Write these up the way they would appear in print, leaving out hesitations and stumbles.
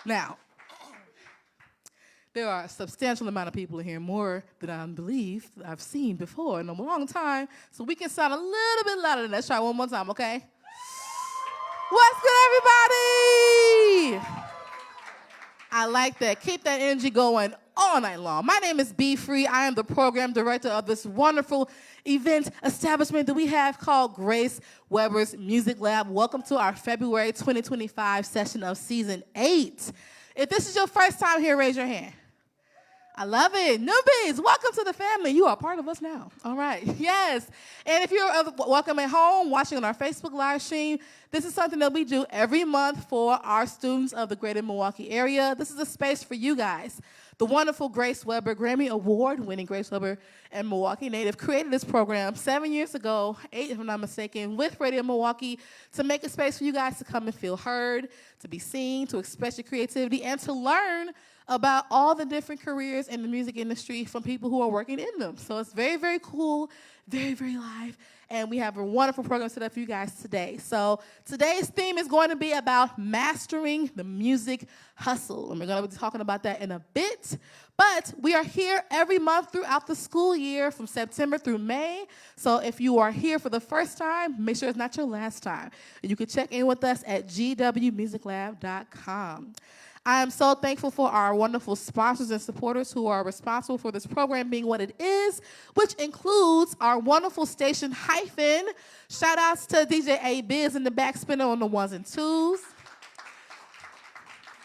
Now, there are a substantial amount of people in here, more than I believe I've seen before in a long time, so we can sound a little bit louder than that. Let's try one more time, okay? What's good, everybody? I like that. Keep that energy going all night long. My name is Be Free. I am the program director of this wonderful event establishment that we have called Grace Weber's Music Lab. Welcome to our February 2025 session of Season 8. If this is your first time here, raise your hand. I love it. Newbies, welcome to the family. You are part of us now. All right. Yes. And if you're welcome at home, watching on our Facebook live stream, this is something that we do every month for our students of the Greater Milwaukee area. This is a space for you guys. The wonderful Grace Weber, Grammy Award-winning Grace Weber and Milwaukee native, created this program 7 years ago, 8 if I'm not mistaken, with Radio Milwaukee to make a space for you guys to come and feel heard, to be seen, to express your creativity, and to learn about all the different careers in the music industry from people who are working in them. So it's very, very cool, very, very live, and we have a wonderful program set up for you guys today. So today's theme is going to be about mastering the music hustle, and we're going to be talking about that in a bit. But we are here every month throughout the school year from September through May. So if you are here for the first time, make sure it's not your last time. And you can check in with us at gwmusiclab.com. I am so thankful for our wonderful sponsors and supporters who are responsible for this program being what it is, which includes our wonderful station, Hyphen. Shout outs to DJ A Biz in the back spinner on the ones and twos.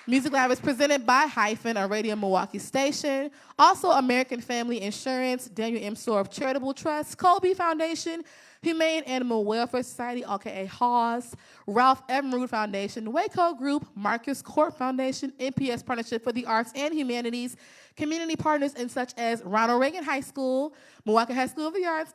Music Lab is presented by Hyphen, a Radio Milwaukee station. Also, American Family Insurance, Daniel M. Sorb Charitable Trust, Koupi Foundation, Humane Animal Welfare Society, aka HAWS, Ralph Emerald Foundation, Waco Group, Marcus Court Foundation, NPS Partnership for the Arts and Humanities, community partners in such as Ronald Reagan High School, Milwaukee High School of the Arts,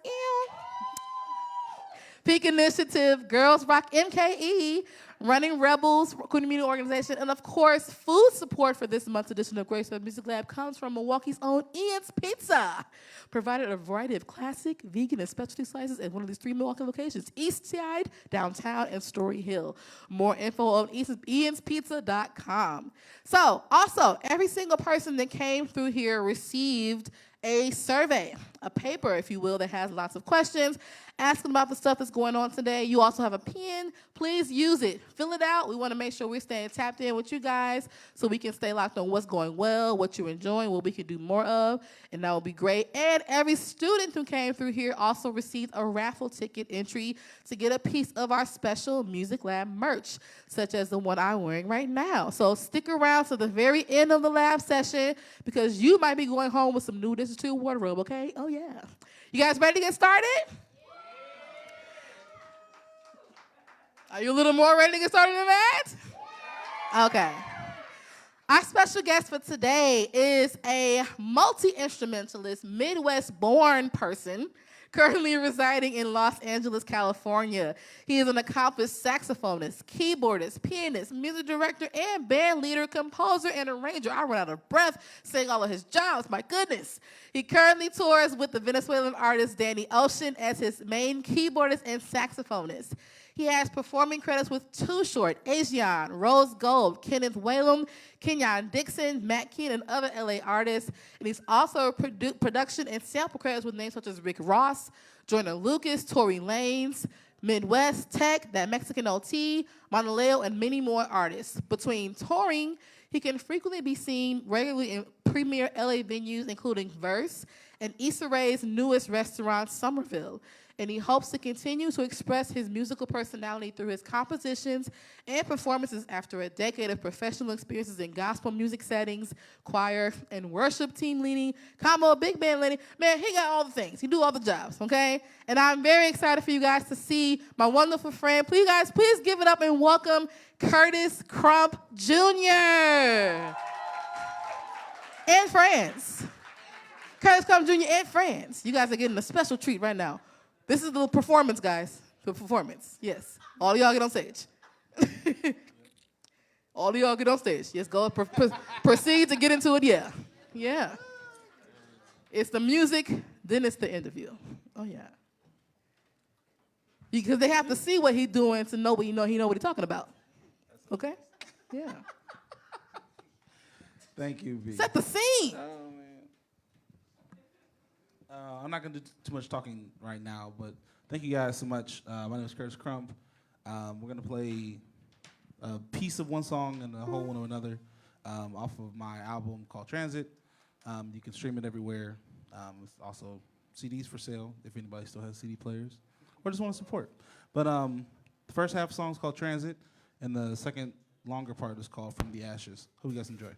Peak Initiative, Girls Rock MKE, Running Rebels, community organization, and of course, food support for this month's edition of Grace Weber Music Lab comes from Milwaukee's own Ian's Pizza, provided a variety of classic, vegan, and specialty slices at one of these 3 Milwaukee locations, East Side, Downtown, and Story Hill. More info on ianspizza.com. So, also, every single person that came through here received a survey, a paper, if you will, that has lots of questions, asking about the stuff that's going on today. You also have a pen. Please use it. Fill it out. We want to make sure we're staying tapped in with you guys so we can stay locked on what's going well, what you're enjoying, what we can do more of, and that will be great. And every student who came through here also received a raffle ticket entry to get a piece of our special Music Lab merch, such as the one I'm wearing right now. So stick around to the very end of the lab session because you might be going home with some new additions to your wardrobe, okay? Oh, yeah. You guys ready to get started? Are you a little more ready to get started than that? Okay. Our special guest for today is a multi-instrumentalist, Midwest-born person currently residing in Los Angeles, California. He is an accomplished saxophonist, keyboardist, pianist, music director, and band leader, composer, and arranger. I run out of breath saying all of his jobs, my goodness. He currently tours with the Venezuelan artist Danny Ocean as his main keyboardist and saxophonist. He has performing credits with Too Short, Xiong, Rose Gold, Kenneth Whalum, Kenyon Dixon, Matt Keen, and other LA artists. And he's also production and sample credits with names such as Rick Ross, Joyner Lucas, Tory Lanez, Midwest Tech, That Mexican OT, Monoleo, and many more artists. Between touring, he can frequently be seen regularly in premier LA venues, including Verse and Issa Rae's newest restaurant, Somerville. And he hopes to continue to express his musical personality through his compositions and performances after a decade of professional experiences in gospel music settings, choir, and worship team leading, combo, big band leading. Man, he got all the things. He do all the jobs, okay? And I'm very excited for you guys to see my wonderful friend. Please give it up and welcome Curtis Crump Jr. and friends. Curtis Crump Jr. and friends. You guys are getting a special treat right now. This is the performance, guys. The performance, yes. All of y'all get on stage. All of y'all get on stage. Yes, go proceed to get into it, yeah. Yeah. It's the music, then it's the interview. Oh, yeah. Because they have to see what he's doing to know what he know what he's talking about. Okay? Yeah. Thank you, B. Set the scene. Oh, man. I'm not going to do too much talking right now, but thank you guys so much. My name is Curtis Crump. We're going to play a piece of one song and a whole one of another off of my album called Transit. You can stream it everywhere. It's also CDs for sale if anybody still has CD players or just want to support. But the first half song is called Transit, and the second longer part is called From the Ashes. Hope you guys enjoy.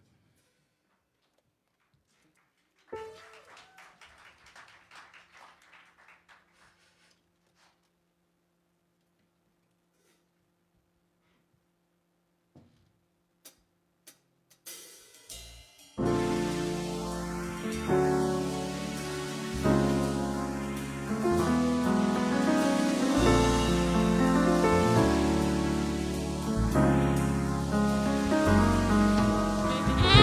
Thank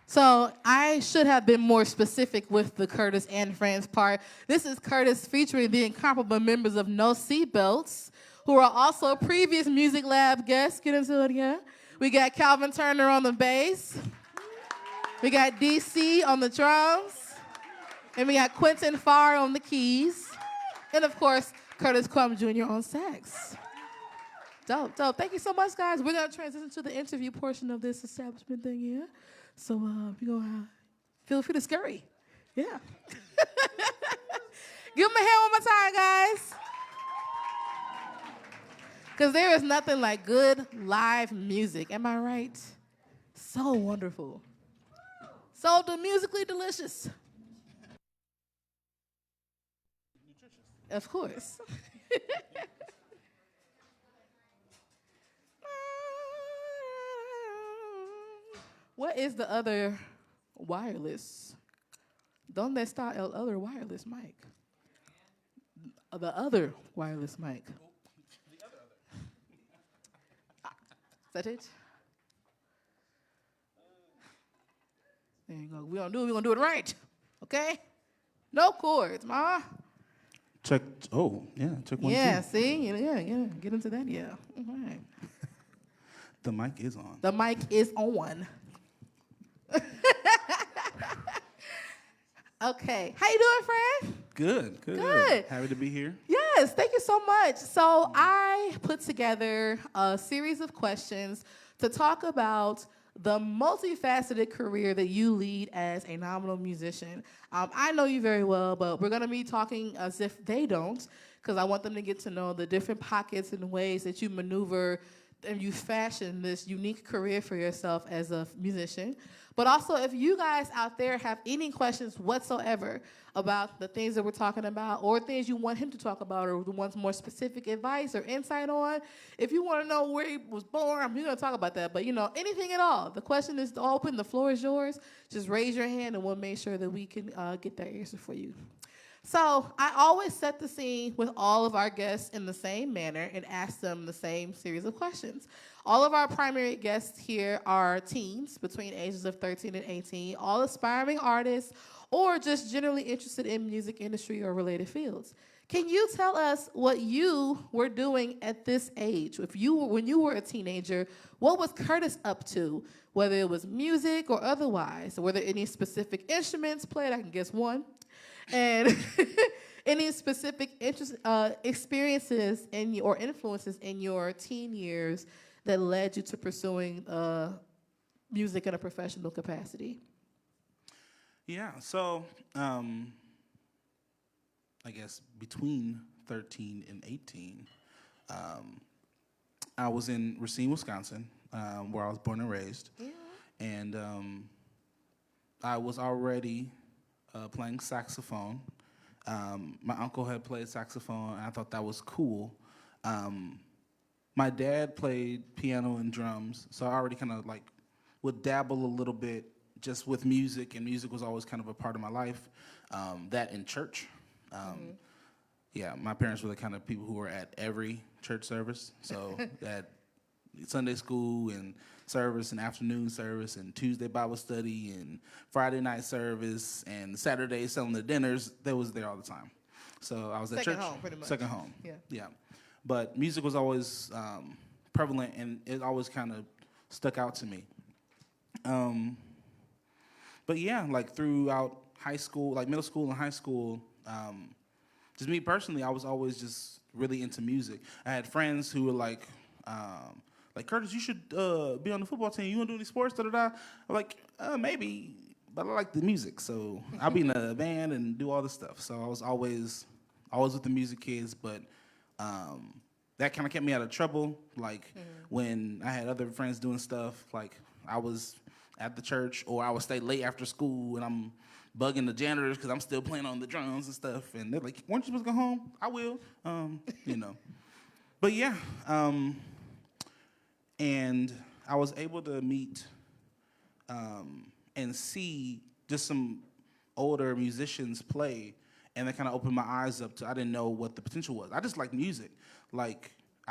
So I should have been more specific with the Curtis and Friends part. This is Curtis featuring the incomparable members of No SeatBelts, who are also previous Music Lab guests. Get into it, yeah. We got Calvin Turner on the bass. We got Dee Cee on the drums. And we got Quinten Farr on the keys. And of course, Curtis Crump Jr. on sax. Dope, dope. Thank you so much, guys. We're going to transition to the interview portion of this establishment thing here. So we're going to feel free to scurry. Yeah. Give them a hand one more time, guys. Because there is nothing like good live music. Am I right? So wonderful. So musically delicious. Of course. What is the other wireless? ¿Dónde está el other wireless mic? The other wireless mic. Is that it? There you go. We're gonna do it right. Okay? No cords, ma. Check. Oh, yeah. Check 1, Yeah, 2. see? Yeah. Get into that, yeah. All right. The mic is on. The mic is on. Okay. How you doing, friend? Good. Happy to be here. Yes, thank you so much. So I put together a series of questions to talk about the multifaceted career that you lead as a nominal musician. I know you very well, but we're going to be talking as if they don't, because I want them to get to know the different pockets and ways that you maneuver and you fashion this unique career for yourself as a musician. But also, if you guys out there have any questions whatsoever about the things that we're talking about, or things you want him to talk about, or the ones more specific advice or insight on, if you want to know where he was born, we're going to talk about that. But, anything at all. The question is open. The floor is yours. Just raise your hand, and we'll make sure that we can get that answer for you. So I always set the scene with all of our guests in the same manner and ask them the same series of questions. All of our primary guests here are teens between ages of 13 and 18, all aspiring artists or just generally interested in music industry or related fields. Can you tell us what you were doing at this age? When you were a teenager, what was Curtis up to, whether it was music or otherwise? Were there any specific instruments played? I can guess one. And any specific experiences or influences in your teen years that led you to pursuing music in a professional capacity? Yeah, so I guess between 13 and 18, I was in Racine, Wisconsin, where I was born and raised. Yeah. And I was already playing saxophone. My uncle had played saxophone, and I thought that was cool. My dad played piano and drums, so I already kind of would dabble a little bit just with music, and music was always kind of a part of my life. That in church. Yeah, my parents were the kind of people who were at every church service, so at Sunday school and service and afternoon service and Tuesday Bible study and Friday night service and Saturday selling the dinners. They was there all the time. So I was at church. Second home, pretty much. Second home. Yeah. But music was always prevalent, and it always kind of stuck out to me. But yeah, throughout high school, middle school and high school, just me personally, I was always just really into music. I had friends who were like, Curtis, you should be on the football team. You want to do any sports? I'm like, maybe, but I like the music, so I'll be in a band and do all this stuff. So I was always with the music kids, but that kind of kept me out of trouble. When I had other friends doing stuff, I was at the church, or I would stay late after school, and I'm bugging the janitors because I'm still playing on the drums and stuff. And they're like, weren't you supposed to go home? I will, But yeah. And I was able to meet and see just some older musicians play, and that kind of opened my eyes up to, I didn't know what the potential was. I just liked music. I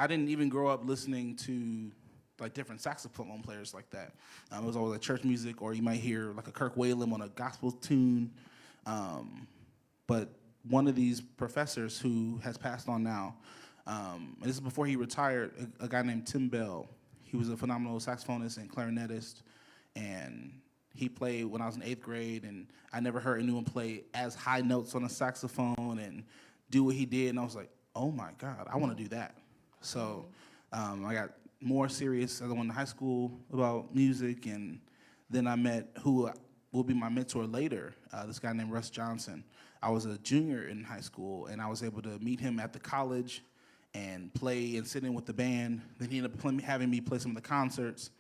didn't even grow up listening to like different saxophone players like that. It was always like church music, or you might hear like a Kirk Whalum on a gospel tune. But one of these professors who has passed on now, and this is before he retired, a guy named Tim Bell. He was a phenomenal saxophonist and clarinetist, and he played when I was in 8th grade, and I never heard anyone play as high notes on a saxophone and do what he did, and I was like, oh my God, I want to do that. So I got more serious as I went to high school about music, and then I met who will be my mentor later, this guy named Russ Johnson. I was a junior in high school, and I was able to meet him at the college and play and sit in with the band. Then he ended up having me play some of the concerts,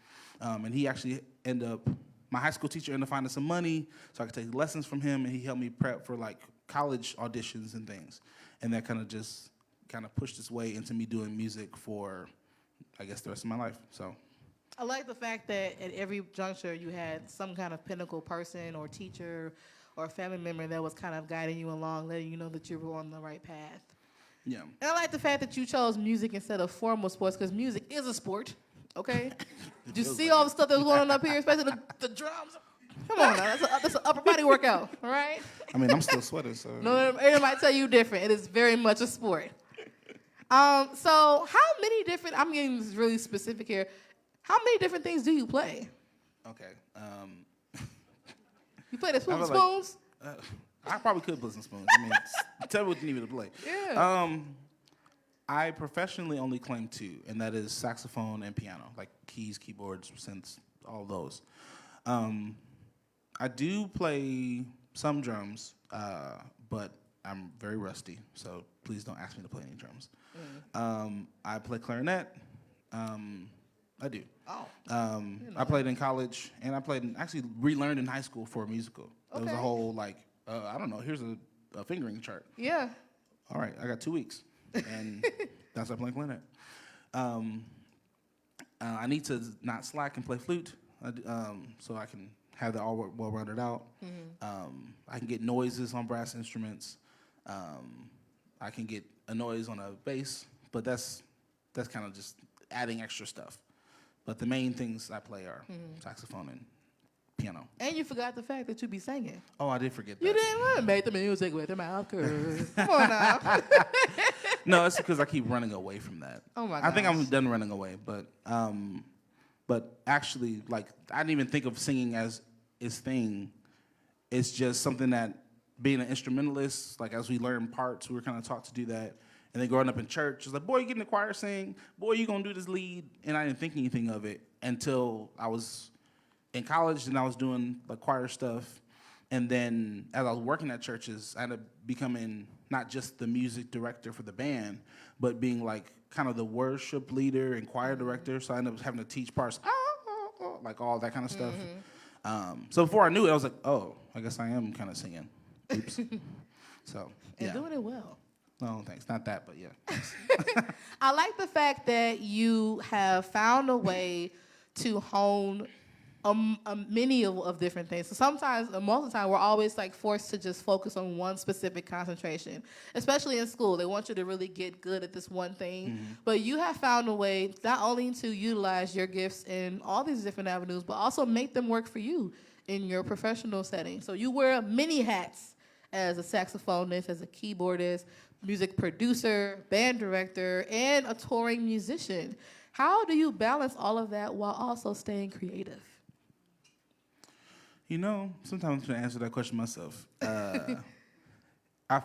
and he actually ended up, my high school teacher ended up finding some money so I could take lessons from him, and he helped me prep for like college auditions and things. And that kind of pushed its way into me doing music for, I guess, the rest of my life. So I like the fact that at every juncture you had some kind of pinnacle person or teacher or a family member that was kind of guiding you along, letting you know that you were on the right path. yeah. And I like the fact that you chose music instead of formal sports, because music is a sport, okay? Did you see all the stuff that's going on up here, especially the drums? Come on now, that's an upper body workout, all right? I mean, I'm still sweating, so. No, everybody might tell you different. It is very much a sport. So how many different, I'm getting really specific here, how many different things do you play? Okay. You play the spoons? I probably could play some spoons. I mean, tell me what you need me to play. Yeah. I professionally only claim 2, and that is saxophone and piano, like keys, keyboards, synths, all those. I do play some drums, but I'm very rusty, so please don't ask me to play any drums. I play clarinet. I do. Oh. I played in college, and I played actually relearned in high school for a musical. There was a whole, like, I don't know, here's a fingering chart. Yeah. All right, I got 2 weeks, and that's why I play clarinet. I need to not slack and play flute, so I can have that all well rounded out. I can get noises on brass instruments. I can get a noise on a bass, but that's kind of just adding extra stuff. But the main things I play are saxophone and piano. And you forgot the fact that you be singing. Oh, I did forget that. You didn't want to make the music with your mouth curved. Come on now. No, it's because I keep running away from that. Oh my I think gosh. I'm done running away, but actually, like, I didn't even think of singing as its thing. It's just something that, being an instrumentalist, like, as we learn parts, we were kind of taught to do that. And then growing up in church, it's like, boy, you get in the choir, sing. Boy, you gonna do this lead. And I didn't think anything of it until I was in college, and I was doing like choir stuff. And then as I was working at churches, I ended up becoming not just the music director for the band, but being like kind of the worship leader and choir director. So I ended up having to teach parts, like all that kind of stuff. So before I knew it, I was like, oh, I guess I am kind of singing. Oops. So, yeah. And doing it well. No, thanks. Not that, but yeah. Thanks. I like the fact that you have found a way to hone many of different things. So sometimes, most of the time, we're always like forced to just focus on one specific concentration, especially in school. They want you to really get good at this one thing. But you have found a way not only to utilize your gifts in all these different avenues, but also make them work for you in your professional setting. So you wear many hats as a saxophonist, as a keyboardist, music producer, band director, and a touring musician. How do you balance all of that while also staying creative? You know, sometimes I'm trying to answer that question myself. I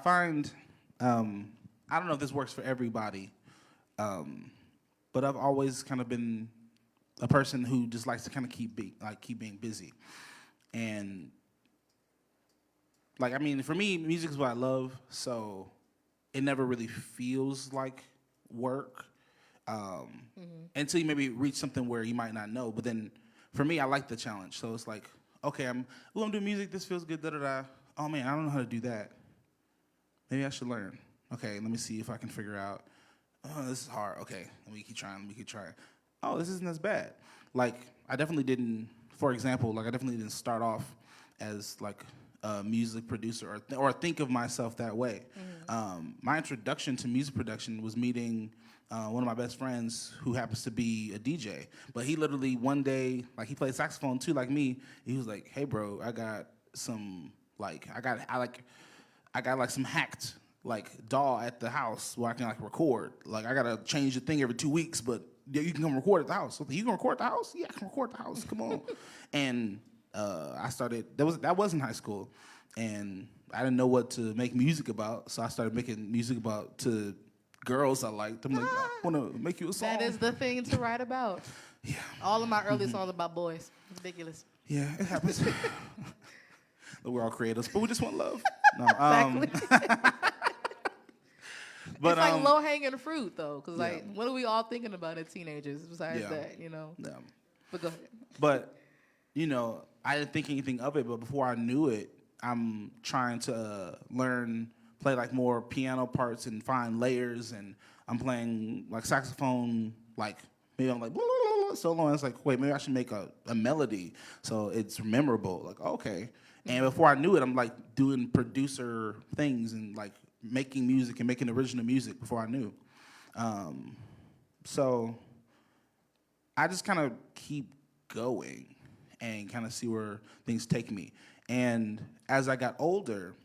find, I don't know if this works for everybody, but I've always kind of been a person who just likes to kind of keep being busy. And, like, I mean, for me, music is what I love, so it never really feels like work until you maybe reach something where you might not know. But then, for me, I like the challenge. So it's like, okay, I'm doing music. This feels good. Da-da-da. Oh, man, I don't know how to do that. Maybe I should learn. Okay, let me see if I can figure out. Oh, this is hard. Okay, let me keep trying. Oh, this isn't as bad. Like, I definitely didn't, for example, like, I definitely didn't start off as, like, a music producer or think of myself that way. My introduction to music production was meeting one of my best friends who happens to be a DJ. But he literally one day, like he played saxophone too, like me. He was like, "Hey, bro, I got some I got like some hacked like DAW at the house where I can like record. Like I gotta change the thing every 2 weeks, but yeah, you can come record at the house. So, you can record at the house? Yeah, I can record at the house. Come on." And I started. That was in high school, and I didn't know what to make music about, so I started making music about to girls I liked. I'm like, I want to make you a song. That is the thing to write about. Yeah. All of my early songs about boys. Ridiculous. Yeah, it happens. We're all creatives, but we just want love. No, Exactly. but it's like low-hanging fruit, though, because yeah. like, what are we all thinking about as teenagers besides that, you know? Yeah. But go ahead. But, you know, I didn't think anything of it, but before I knew it, I'm trying to play like more piano parts and find layers, and I'm playing like saxophone, like maybe I'm like blah, blah, blah, solo, and it's like, wait, maybe I should make a melody so it's memorable. Like, okay. And before I knew it, I'm like doing producer things and like making music and making original music before I knew. So I just kind of keep going and kind of see where things take me. And as I got older,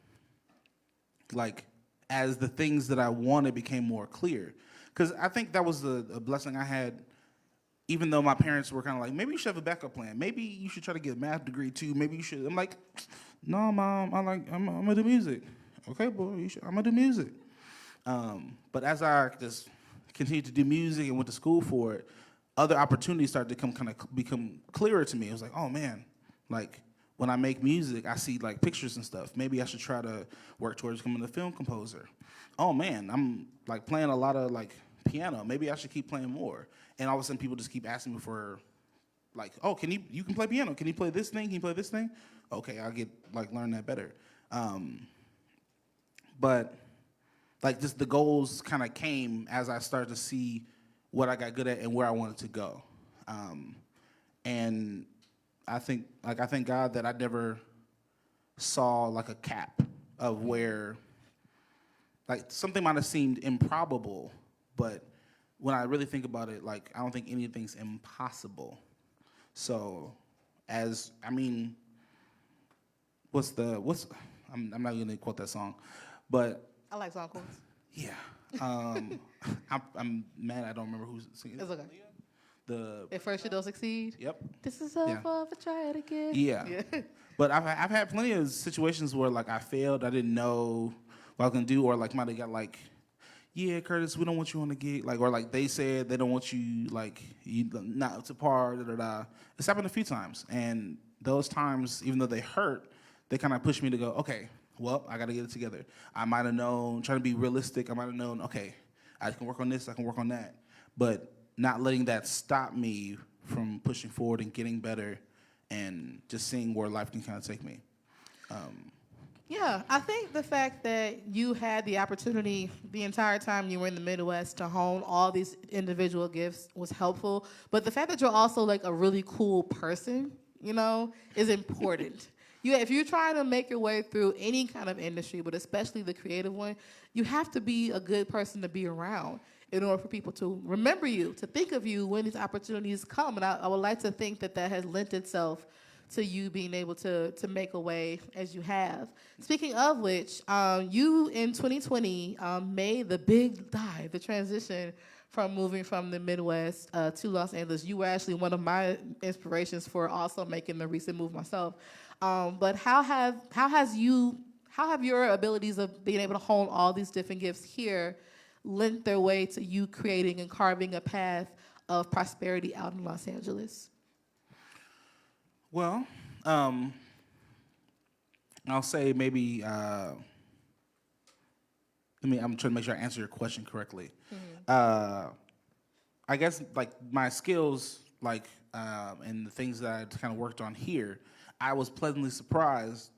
like as the things that I wanted became more clear, because I think that was a blessing I had. Even though my parents were kind of like, maybe you should have a backup plan. Maybe you should try to get a math degree too. Maybe you should. I'm like, no, Mom. I'm gonna do music. Okay, boy, I'm gonna do music. But as I just continued to do music and went to school for it, other opportunities started to become clearer to me. It was like, oh man, like when I make music, I see like pictures and stuff. Maybe I should try to work towards becoming a film composer. Oh man, I'm like playing a lot of like piano. Maybe I should keep playing more. And all of a sudden, people just keep asking me for, like, oh, you can play piano? Can you play this thing? Can you play this thing? Okay, I'll learn that better. But like just the goals kind of came as I started to see what I got good at and where I wanted to go. And I thank God that I never saw like a cap of where, like something might have seemed improbable, but when I really think about it, like I don't think anything's impossible. So, I'm not gonna quote that song, but I like song quotes. yeah. I'm mad I don't remember who's singing. It's okay. At first you don't succeed. Yep. This is all for try it again. Yeah. But I've had plenty of situations where like I failed, I didn't know what I was gonna do, or like might have got like, yeah, Curtis, we don't want you on the gig, like, or like they said they don't want you, like, you not up to par, da da da. It's happened a few times, and those times, even though they hurt, they kind of pushed me to go, okay, well, I got to get it together. I might have known, trying to be realistic, I might have known, okay, I can work on this, I can work on that, but not letting that stop me from pushing forward and getting better, and just seeing where life can kind of take me. Yeah, I think the fact that you had the opportunity the entire time you were in the Midwest to hone all these individual gifts was helpful. But the fact that you're also like a really cool person, you know, is important. If you're trying to make your way through any kind of industry, but especially the creative one, you have to be a good person to be around in order for people to remember you, to think of you when these opportunities come. And I would like to think that has lent itself to you being able to make a way as you have. Speaking of which, you in 2020 made the big dive, the transition from moving from the Midwest to Los Angeles. You were actually one of my inspirations for also making the recent move myself. But how have your abilities of being able to hone all these different gifts here lent their way to you creating and carving a path of prosperity out in Los Angeles? Well, I'll say maybe, I'm trying to make sure I answer your question correctly. Mm-hmm. I guess like my skills, like, and the things that I kind of worked on here, I was pleasantly surprised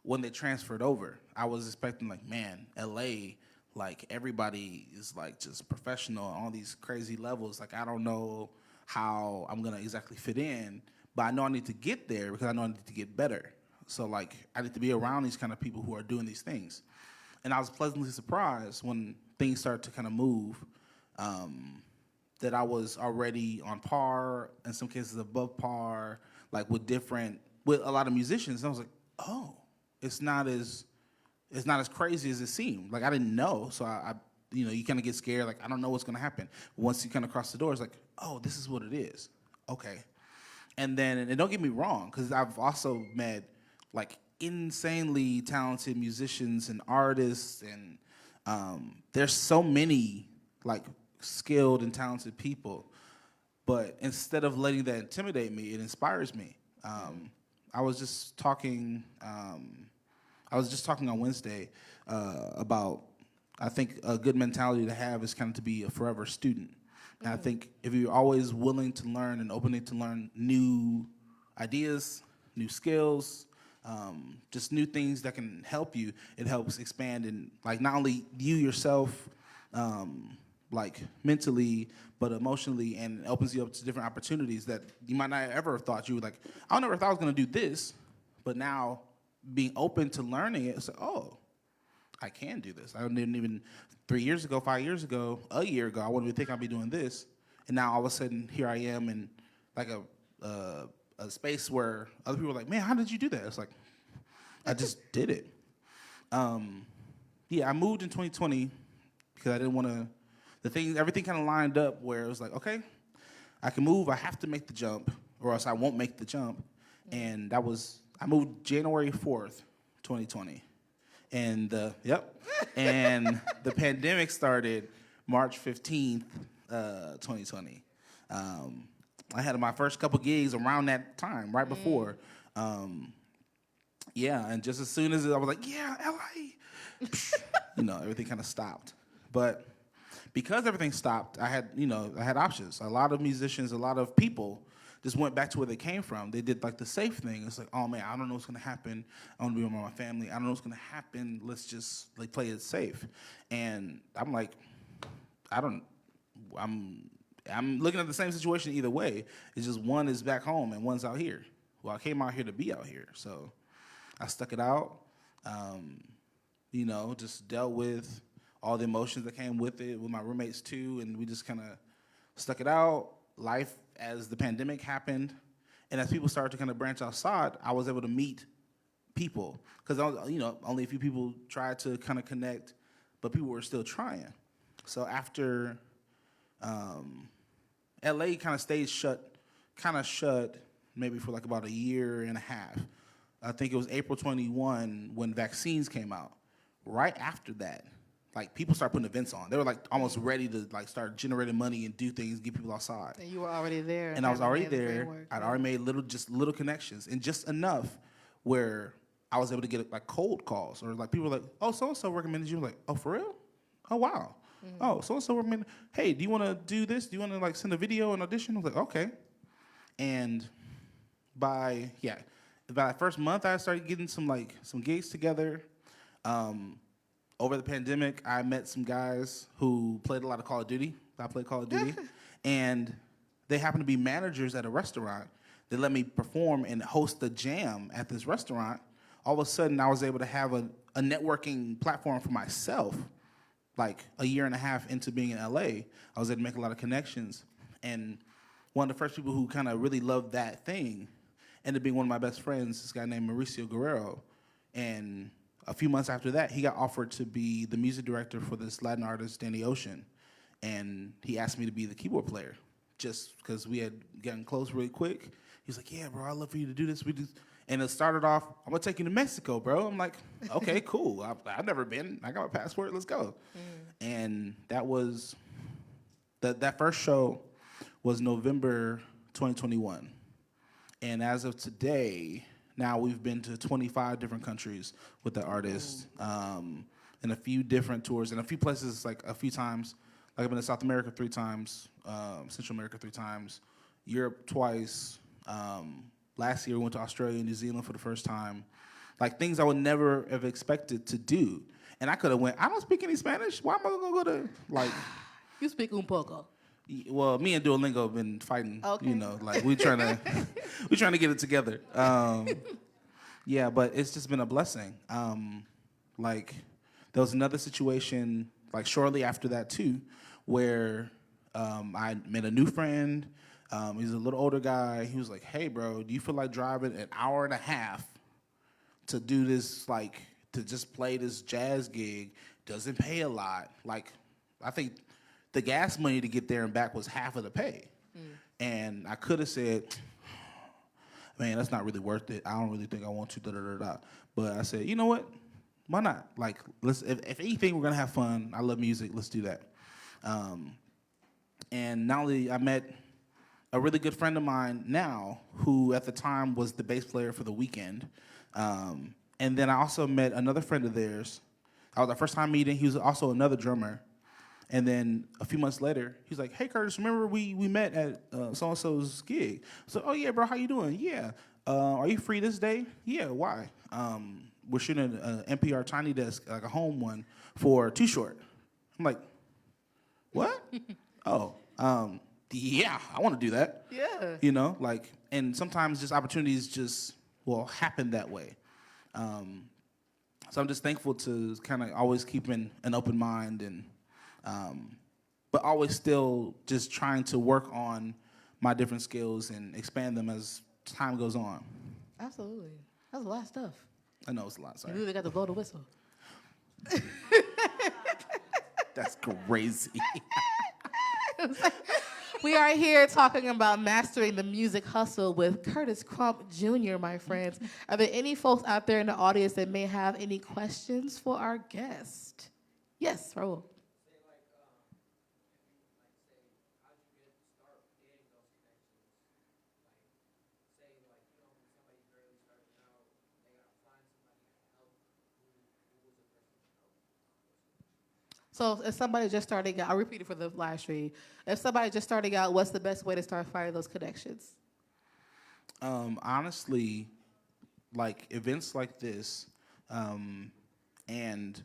when they transferred over. I was expecting like, man, LA, like everybody is like just professional on all these crazy levels. Like I don't know how I'm gonna exactly fit in, but I know I need to get there because I know I need to get better. So like I need to be around these kind of people who are doing these things. And I was pleasantly surprised when things started to kind of move, that I was already on par, in some cases above par, like with a lot of musicians. And I was like, oh, it's not as crazy as it seemed. Like I didn't know, so I you kind of get scared. Like I don't know what's gonna happen. Once you kind of cross the door, it's like, oh, this is what it is. Okay. And don't get me wrong, because I've also met like insanely talented musicians and artists, and there's so many like skilled and talented people. But instead of letting that intimidate me, it inspires me. I was just talking on Wednesday about, I think a good mentality to have is kind of to be a forever student. And I think if you're always willing to learn and open to learn new ideas, new skills, just new things that can help you, it helps expand and like not only you yourself, like mentally, but emotionally, and it opens you up to different opportunities that you might not ever have thought you would like. I never thought I was gonna do this, but now being open to learning it, it's like, oh, I can do this. I didn't even 3 years ago, 5 years ago, a year ago, I wouldn't even think I'd be doing this. And now all of a sudden, here I am in like a space where other people are like, man, how did you do that? It's like, I just did it. I moved in 2020 because I didn't want to, everything kind of lined up where it was like, okay, I can move, I have to make the jump, or else I won't make the jump. And I moved January 4th, 2020. And and the pandemic started March 15th, 2020. I had my first couple gigs around that time, right before. And just as soon as I was like, yeah, LA, everything kind of stopped. But because everything stopped, I had options. A lot of musicians, a lot of people just went back to where they came from. They did like the safe thing. It's like, oh man, I don't know what's gonna happen. I want to be with my family. I don't know what's gonna happen. Let's just like play it safe. And I'm like, I'm looking at the same situation either way. It's just one is back home and one's out here. Well, I came out here to be out here, so I stuck it out. Just dealt with all the emotions that came with it with my roommates too, and we just kind of stuck it out. Life as the pandemic happened, and as people started to kind of branch outside, I was able to meet people because only a few people tried to kind of connect, but people were still trying. So after LA kind of stayed shut, maybe for like about a year and a half. I think it was April 21 when vaccines came out. Right after that, like people started putting events on. They were like almost ready to like start generating money and do things, get people outside. And you were already there. And I was already there. I'd already made little connections, and just enough where I was able to get like cold calls, or like people were like, oh, so and so recommended you. I'm like, oh, for real? Oh, wow. Mm-hmm. Oh, so and so recommended. Hey, do you want to do this? Do you want to like send a video and audition? I was like, okay. And by that first month, I started getting some gigs together. Over the pandemic, I met some guys who played a lot of Call of Duty. I played Call of Duty. And they happened to be managers at a restaurant. They let me perform and host a jam at this restaurant. All of a sudden, I was able to have a networking platform for myself. Like a year and a half into being in LA, I was able to make a lot of connections. And one of the first people who kind of really loved that thing ended up being one of my best friends, this guy named Mauricio Guerrero. And a few months after that, he got offered to be the music director for this Latin artist, Danny Ocean. And he asked me to be the keyboard player just because we had gotten close really quick. He was like, yeah, bro, I'd love for you to do this. And it started off, I'm going to take you to Mexico, bro. I'm like, okay, cool. I've never been. I got my passport. Let's go. And that was, that first show was November 2021. And as of today, now we've been to 25 different countries with the artist, and a few different tours, and a few places, like a few times. Like I've been to South America 3 times, Central America 3 times, Europe twice. Last year we went to Australia and New Zealand for the first time. Like things I would never have expected to do. And I could have went, I don't speak any Spanish. Why am I going to go to, like... You speak un poco. Well, me and Duolingo have been fighting, okay. like we trying to get it together. Yeah, but it's just been a blessing. Like, there was another situation, like, shortly after that, too, where I met a new friend. He's a little older guy. He was like, hey, bro, do you feel like driving an hour and a half to do this, like, to just play this jazz gig? Doesn't pay a lot. Like, I think the gas money to get there and back was half of the pay. And I could have said, man, that's not really worth it. I don't really think I want to, da-da-da-da. But I said, you know what? Why not? Like, let's. If anything, we're going to have fun. I love music. Let's do that. And not only I met a really good friend of mine now, who at the time was the bass player for The Weeknd. And then I also met another friend of theirs. That was our first time meeting. He was also another drummer. And then a few months later, he's like, hey, Curtis, remember we met at so-and-so's gig? So, oh, yeah, bro, how you doing? Yeah. Are you free this day? Yeah, why? We're shooting an NPR Tiny Desk, like a home one, for Too Short. I'm like, what? Oh, yeah, I want to do that. Yeah. You know, like, and sometimes just opportunities just will happen that way. So I'm just thankful to kind of always keeping an open mind and but always still just trying to work on my different skills and expand them as time goes on. Absolutely. That's a lot of stuff. I know it's a lot, sorry. You really got to blow the whistle. That's crazy. We are here talking about mastering the music hustle with Curtis Crump Jr., my friends. Are there any folks out there in the audience that may have any questions for our guest? Yes, Raul. So if somebody just starting out, I'll repeat it for the live stream. If somebody just starting out, what's the best way to start finding those connections? Honestly, like events like this, and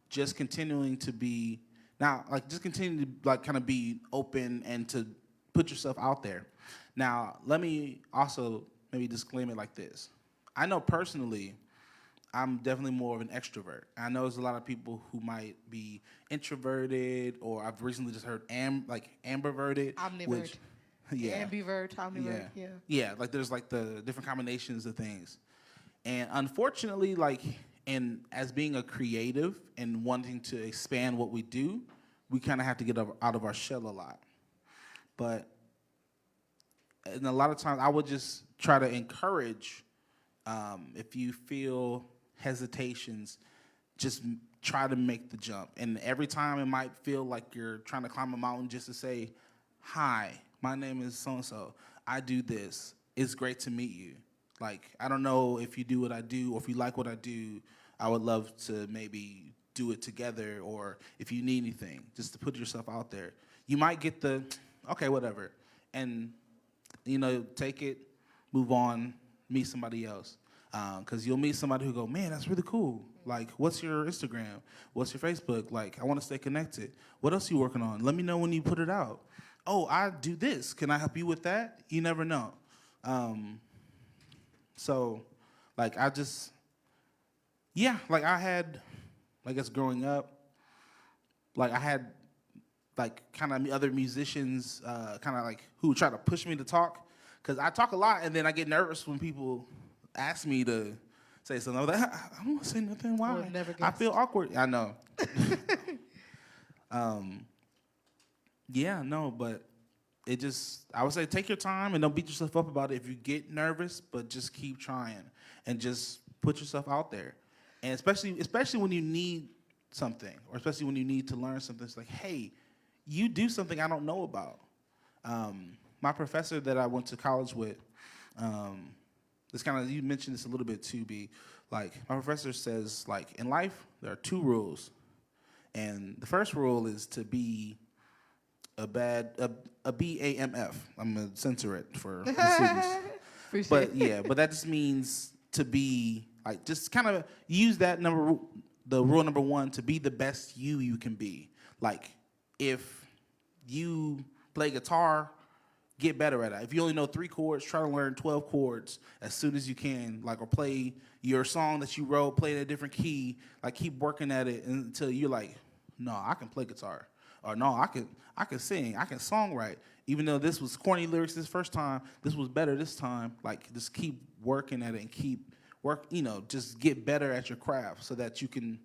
just continuing to be just continue to like kind of be open and to put yourself out there. Now, let me also maybe disclaim it like this. I know personally, I'm definitely more of an extrovert. I know there's a lot of people who might be introverted, or I've recently just heard ambiverted. Omnivert. Yeah. Ambivert, omnivert, yeah. Yeah, like there's like the different combinations of things. And unfortunately, like, and as being a creative and wanting to expand what we do, we kind of have to get out of our shell a lot. But and a lot of times I would just try to encourage, if you feel hesitations, just try to make the jump. And every time it might feel like you're trying to climb a mountain, just to say, hi, my name is so-and-so. I do this. It's great to meet you. Like, I don't know if you do what I do or if you like what I do. I would love to maybe do it together, or if you need anything, just to put yourself out there. You might get the, okay, whatever. And, you know, take it, move on, meet somebody else. Because you'll meet somebody who go, man, that's really cool. Like, what's your Instagram? What's your Facebook? Like, I want to stay connected. What else are you working on? Let me know when you put it out. Oh, I do this. Can I help you with that? You never know. So, like, I had, I guess, growing up, like, I had, like, kind of other musicians, kind of, like, who try to push me to talk. Because I talk a lot, and then I get nervous when people ask me to say something. I was like, I don't want to say nothing. Why? I feel awkward. I know. Yeah, no, but it just, I would say take your time and don't beat yourself up about it if you get nervous, but just keep trying and just put yourself out there. And especially when you need something, or especially when you need to learn something, it's like, hey, you do something I don't know about. My professor that I went to college with, this kind of, you mentioned this a little bit too, B. Like, my professor says, like, in life, there are 2 rules. And the first rule is to be a BAMF. I'm going to censor it for the students. But that just means to be, like, just kind of use that the rule number 1, to be the best you can be. Like, if you play guitar, get better at it. If you only know 3 chords, try to learn 12 chords as soon as you can, like, or play your song that you wrote, play in a different key, like keep working at it until you're like, no, I can play guitar, or no, I can sing, I can songwrite. Even though this was corny lyrics this first time, this was better this time. Like, just keep working at it and keep just get better at your craft so that you can,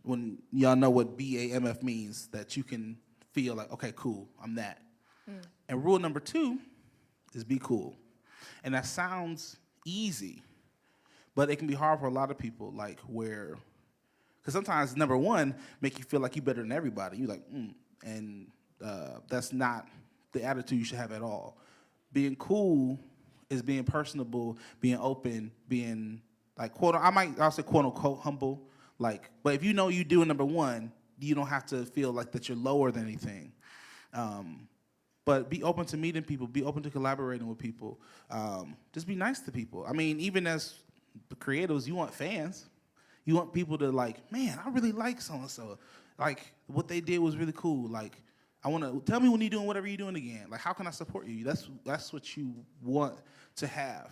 when y'all know what BAMF means, that you can feel like, okay, cool, I'm that. And rule number 2 is be cool. And that sounds easy, but it can be hard for a lot of people, like because sometimes number 1 make you feel like you're better than everybody. You're like, and that's not the attitude you should have at all. Being cool is being personable, being open, being like, I'll say quote unquote humble. Like, but if you know you doing number 1, you don't have to feel like that you're lower than anything. But be open to meeting people, be open to collaborating with people. Just be nice to people. I mean, even as creatives, you want fans. You want people to like, man, I really like so-and-so. Like, what they did was really cool. Like, I want to, tell me when you're doing whatever you're doing again. Like, how can I support you? That's what you want to have.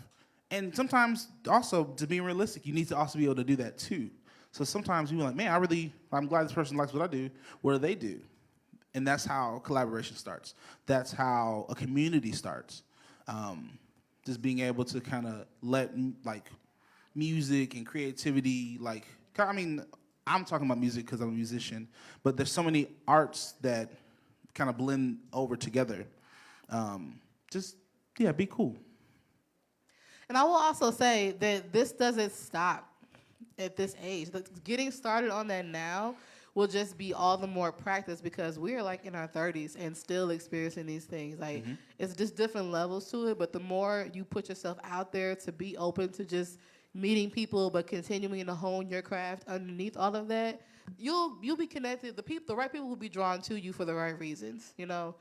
And sometimes, also, to be realistic, you need to also be able to do that, too. So sometimes you're like, man, I'm glad this person likes what I do. What do they do? And that's how collaboration starts. That's how a community starts. Just being able to kind of let, like, music and creativity, like, I mean, I'm talking about music because I'm a musician, but there's so many arts that kind of blend over together. Be cool. And I will also say that this doesn't stop at this age. Getting started on that now will just be all the more practice because we're like in our 30s and still experiencing these things. Like, it's just different levels to it, but the more you put yourself out there to be open to just meeting people but continuing to hone your craft underneath all of that, you'll be connected. The right people will be drawn to you for the right reasons, you know.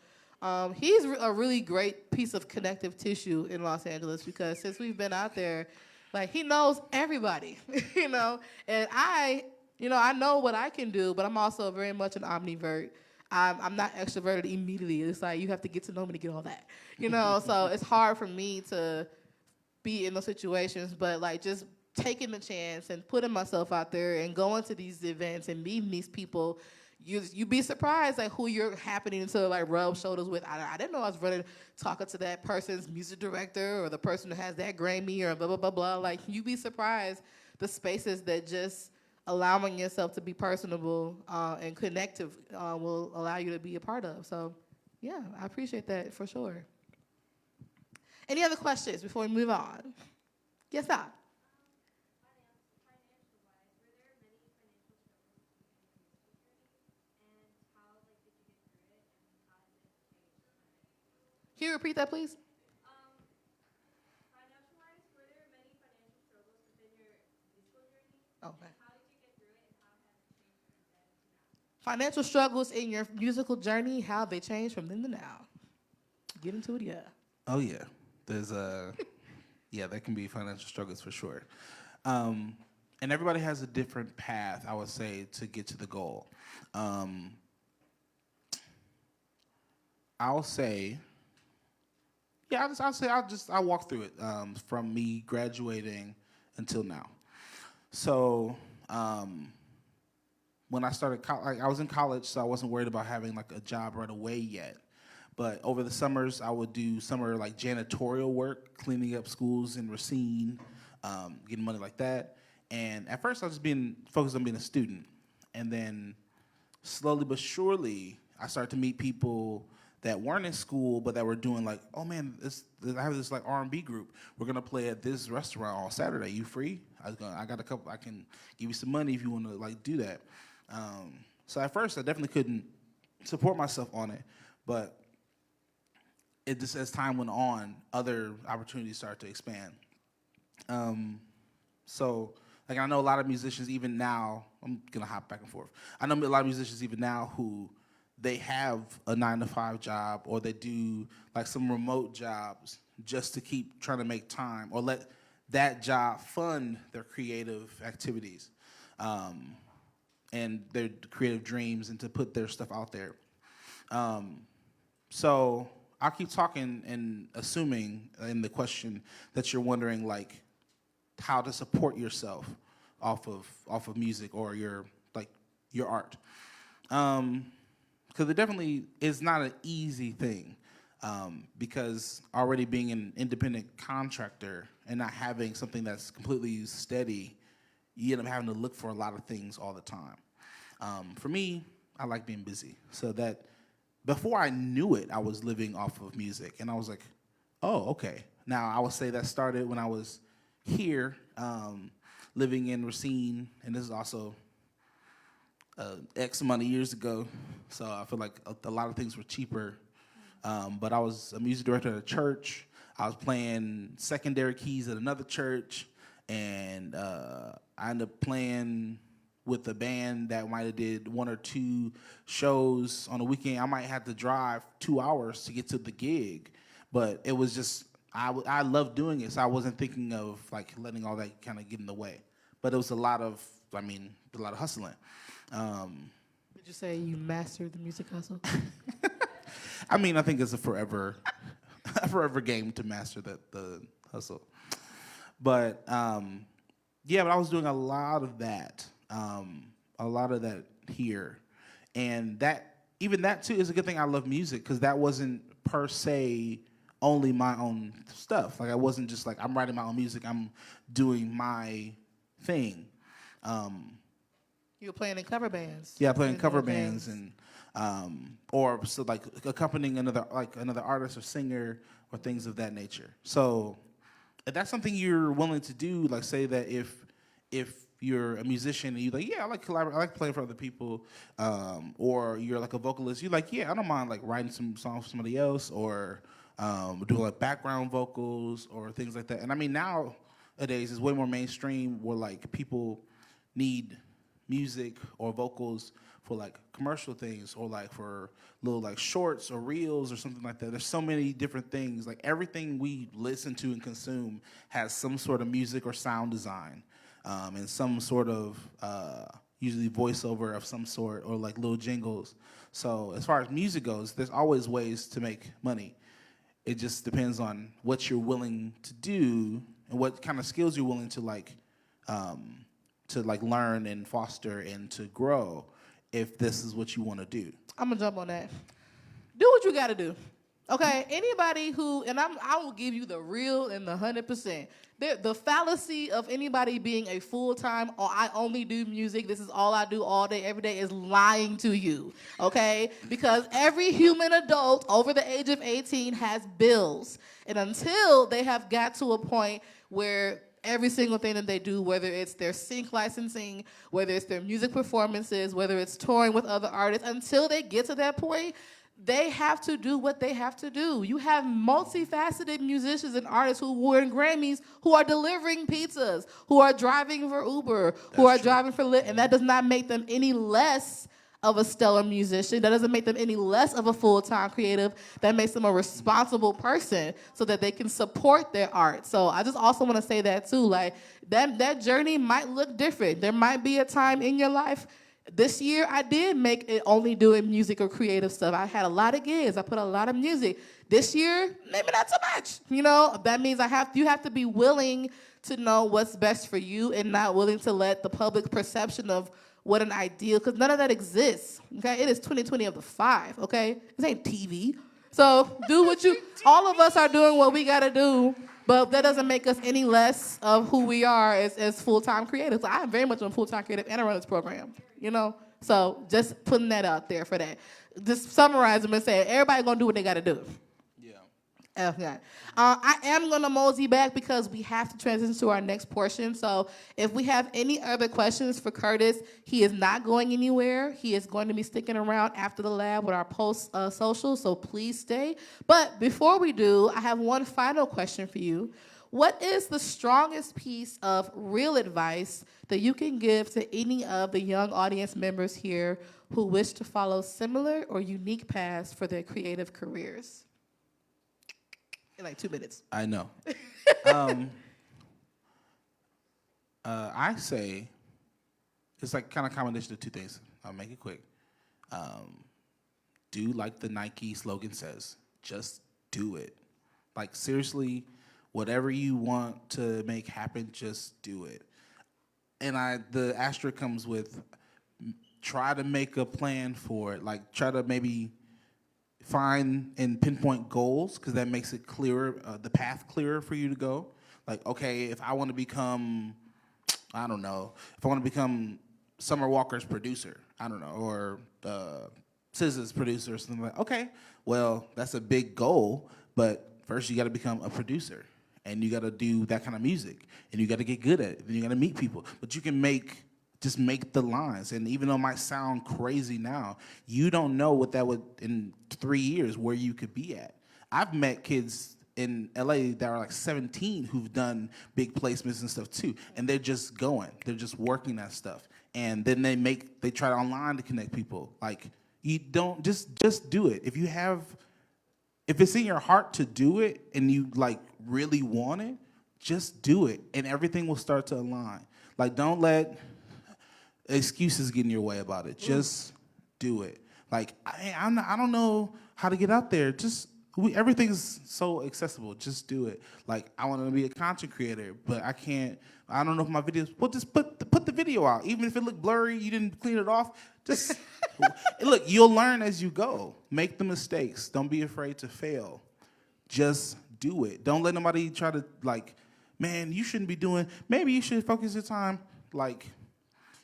He's a really great piece of connective tissue in Los Angeles because since we've been out there, like, he knows everybody, you know. And I know what I can do, but I'm also very much an omnivert. I'm not extroverted immediately. It's like you have to get to know me to get all that, you know. So it's hard for me to be in those situations, but like just taking the chance and putting myself out there and going to these events and meeting these people, you'd be surprised like who you're happening to like rub shoulders with. I didn't know I was talking to that person's music director or the person who has that Grammy or blah blah blah blah. Like, you'd be surprised the spaces that just allowing yourself to be personable and connective will allow you to be a part of. So, yeah, I appreciate that for sure. Any other questions before we move on? Yes, sir. Can you repeat that, please? Financial-wise, were there many financial struggles within your musical journey? Okay. How did you get through it, and how has it changed from then to now? Financial struggles in your musical journey, how have they changed from then to now? Get into it, yeah. Oh, yeah. There's there can be financial struggles for sure. And everybody has a different path, I would say, to get to the goal. I'll say, I'll walk through it from me graduating until now. So when I started college, I was in college, so I wasn't worried about having like a job right away yet. But over the summers, I would do summer like janitorial work, cleaning up schools in Racine, getting money like that. And at first, I was just being focused on being a student. And then slowly but surely, I started to meet people that weren't in school, but that were doing like, oh man, I have this like R&B group. We're gonna play at this restaurant on Saturday. You free? I got a couple. I can give you some money if you want to like do that. So at first, I definitely couldn't support myself on it, but it just as time went on, other opportunities started to expand. So like I know a lot of musicians even now. I'm gonna hop back and forth. I know a lot of musicians even now who they have a 9-to-5 job or they do like some remote jobs just to keep trying to make time or let that job fund their creative activities and their creative dreams and to put their stuff out there. So I keep talking and assuming in the question that you're wondering like how to support yourself off of music or your art. Because it definitely is not an easy thing. Because already being an independent contractor and not having something that's completely steady, you end up having to look for a lot of things all the time. For me, I like being busy. So that before I knew it, I was living off of music. And I was like, oh, okay. Now, I would say that started when I was here, living in Racine. And this is also X amount of years ago. So I feel like a lot of things were cheaper. But I was a music director at a church. I was playing secondary keys at another church. And I ended up playing with a band that might have did 1 or 2 shows on a weekend. I might have to drive 2 hours to get to the gig. But it was just, I loved doing it, so I wasn't thinking of like letting all that kind of get in the way. But it was a lot of hustling. Would you say you mastered the music hustle? I mean, I think it's a forever game to master the hustle. But but I was doing a lot of that here, and that too is a good thing. I love music because that wasn't per se only my own stuff. Like I wasn't just like I'm writing my own music. I'm doing my thing. You were playing in cover bands. Yeah, playing cover bands and or so like accompanying another artist or singer or things of that nature. So if that's something you're willing to do, like say that if you're a musician and you're like, yeah, I like playing for other people, or you're like a vocalist, you're like, yeah, I don't mind like writing some songs for somebody else or doing like background vocals or things like that. And I mean nowadays it's way more mainstream where like people need music or vocals for like commercial things or like for little like shorts or reels or something like that. There's so many different things. Like everything we listen to and consume has some sort of music or sound design, and some sort of usually voiceover of some sort or like little jingles. So as far as music goes, there's always ways to make money. It just depends on what you're willing to do and what kind of skills you're willing to learn and foster and to grow if this is what you want to do. I'm going to jump on that. Do what you got to do. Okay? Anybody who, and I will give you the real and the 100%. The fallacy of anybody being a full-time, or I only do music, this is all I do all day, every day, is lying to you, okay? Because every human adult over the age of 18 has bills. And until they have got to a point where every single thing that they do, whether it's their sync licensing, whether it's their music performances, whether it's touring with other artists, until they get to that point, they have to do what they have to do. You have multifaceted musicians and artists who win Grammys who are delivering pizzas, who are driving for Uber, who are driving for Lyft, and that does not make them any less of a stellar musician. That doesn't make them any less of a full-time creative. That makes them a responsible person so that they can support their art. So I just also want to say that too. Like that journey might look different. There might be a time in your life. This year I did make it only doing music or creative stuff. I had a lot of gigs. I put a lot of music. This year, maybe not so much. You know, that means you have to be willing to know what's best for you and not willing to let the public perception of what an ideal, because none of that exists, okay? It is 2020 of the 5, okay? This ain't TV. So do what all of us are doing what we got to do, but that doesn't make us any less of who we are as full-time creatives. I am very much a full-time creative and I run this program, you know? So just putting that out there for that. Just summarizing and saying, everybody going to do what they got to do. Okay. I am going to mosey back because we have to transition to our next portion. So if we have any other questions for Curtis, he is not going anywhere. He is going to be sticking around after the lab with our post social, so please stay. But before we do, I have one final question for you. What is the strongest piece of real advice that you can give to any of the young audience members here who wish to follow similar or unique paths for their creative careers? In like 2 minutes. I know. I say it's like kind of combination of two things. I'll make it quick. Do like the Nike slogan says, just do it. Like, seriously, whatever you want to make happen, just do it. And the asterisk comes with try to make a plan for it. Like, try to maybe find and pinpoint goals, because that makes it clearer, the path clearer for you to go. Like, okay, if I want to become, I don't know, if I want to become Summer Walker's producer, I don't know, or SZA's producer or something like, okay, well, that's a big goal, but first you got to become a producer, and you got to do that kind of music, and you got to get good at it, and you got to meet people. But you can just make the lines, and even though it might sound crazy now, you don't know what that would, in 3 years, where you could be at. I've met kids in LA that are like 17 who've done big placements and stuff too, and they're just going, they're just working that stuff, and then they try online to connect people. Like, you don't just do it. If it's in your heart to do it and you like really want it, just do it, and everything will start to align. Like, don't let excuses get in your way about it. Just do it. Like, I don't know how to get out there. Everything's so accessible. Just do it. Like, I want to be a content creator, but I can't. I don't know if my videos. Well, just put the video out. Even if it looked blurry, you didn't clean it off. Just look. You'll learn as you go. Make the mistakes. Don't be afraid to fail. Just do it. Don't let nobody try to, like, man, you shouldn't be doing. Maybe you should focus your time. Like,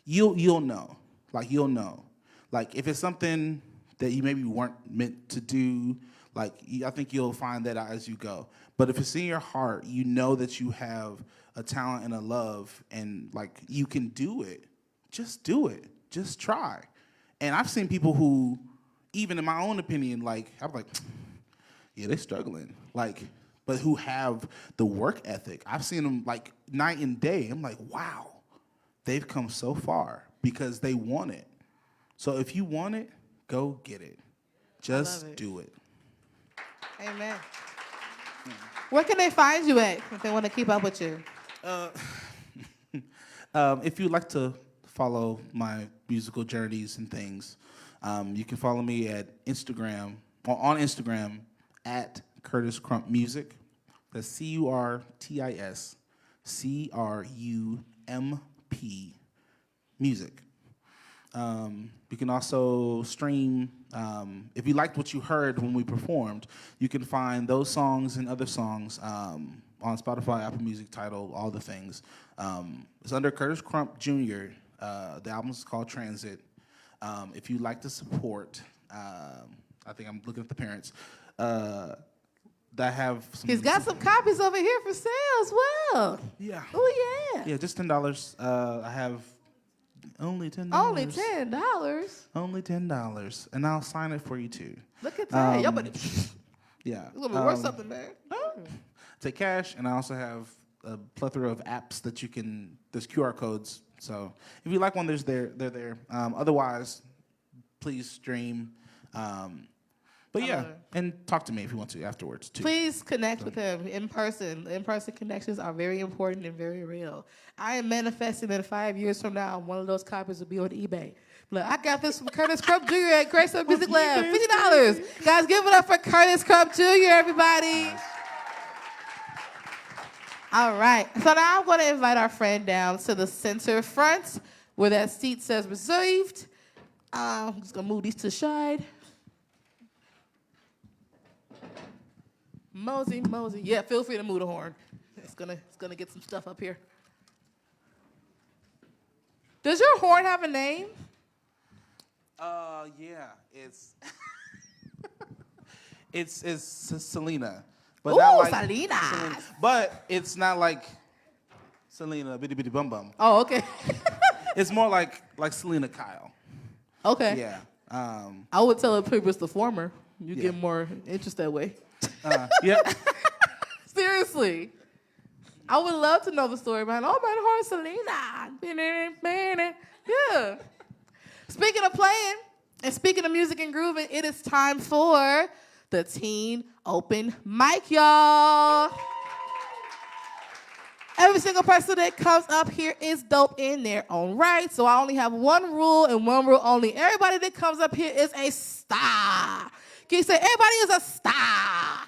you'll know. Like, you'll know. Like, if it's something that you maybe weren't meant to do, like, I think you'll find that out as you go. But if it's in your heart, you know that you have a talent and a love, and, like, you can do it. Just do it. Just try. And I've seen people who, even in my own opinion, like, I'm like, yeah, they're struggling. Like, but who have the work ethic. I've seen them, like, night and day. I'm like, wow, they've come so far because they want it. So if you want it, go get it. Just do it. Amen. Where can they find you at if they want to keep up with you? If you'd like to follow my musical journeys and things, you can follow me at Instagram, or on Instagram, at Curtis Crump Music. That's CurtisCrump Music. You can also stream, if you liked what you heard when we performed, you can find those songs and other songs on Spotify, Apple Music, Tidal, all the things. It's under Curtis Crump Jr. The album is called Transit. If you like to support, I think I'm looking at the parents, that have some... He's got some copies over here for sale as well. Yeah. Oh, yeah. Yeah, just $10. I have... Only $10. Only $10? Only $10. And I'll sign it for you, too. Look at that. Y'all better... Yeah. It's going to be worth something, man. Take cash, and I also have a plethora of apps that you can... There's QR codes. So if you like one, they're there. Otherwise, please stream. But yeah, and talk to me if you want to afterwards, too. Please connect with him in person. In-person connections are very important and very real. I am manifesting that 5 years from now, one of those copies will be on eBay. Look, I got this from Curtis Crump Jr. at Grace Music Lab, $50. Guys, give it up for Curtis Crump Jr., everybody. All right. So now I'm going to invite our friend down to the center front where that seat says reserved. I'm just going to move these to the side. Mosey. Yeah, feel free to move the horn. It's gonna get some stuff up here. Does your horn have a name? Yeah, it's Selena, but Ooh, not like Selena. But it's not like Selena Bitty Bitty Bum Bum. Oh, okay. It's more like Selena Kyle. Okay. Yeah. I would tell people it's the former. You get more interest that way. Yeah. Seriously. I would love to know the story behind, oh, my horn, Selena. Yeah. Speaking of playing and speaking of music and grooving, it is time for the Teen Open Mic, y'all. Every single person that comes up here is dope in their own right. So I only have one rule and one rule only. Everybody that comes up here is a star. Can you say everybody is a star?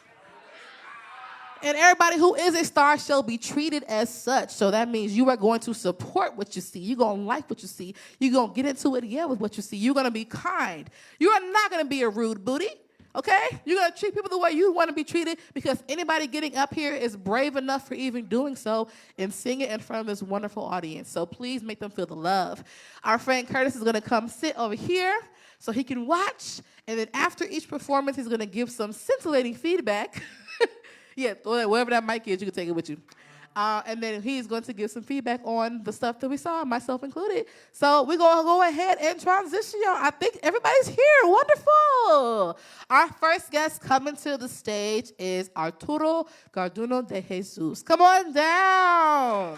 And everybody who is a star shall be treated as such. So that means you are going to support what you see. You're going to like what you see. You're going to get into it again with what you see. You're going to be kind. You are not going to be a rude booty. Okay? You're going to treat people the way you want to be treated because anybody getting up here is brave enough for even doing so and singing in front of this wonderful audience. So please make them feel the love. Our friend Curtis is going to come sit over here so he can watch. And then after each performance, he's going to give some scintillating feedback. Yeah, whatever that mic is, you can take it with you. And then he's going to give some feedback on the stuff that we saw, myself included. So we're going to go ahead and transition, y'all. I think everybody's here. Wonderful. Our first guest coming to the stage is Arturo Garduno de Jesus. Come on down.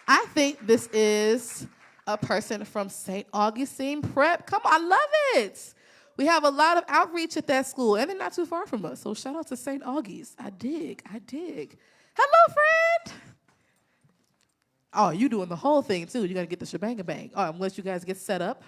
I think this is a person from St. Augustine Prep. Come on, I love it. We have a lot of outreach at that school, and they're not too far from us. So shout out to St. Augie's. I dig. Hello, friend. Oh, you doing the whole thing, too. You got to get the shebang bang. Oh, unless you guys get set up.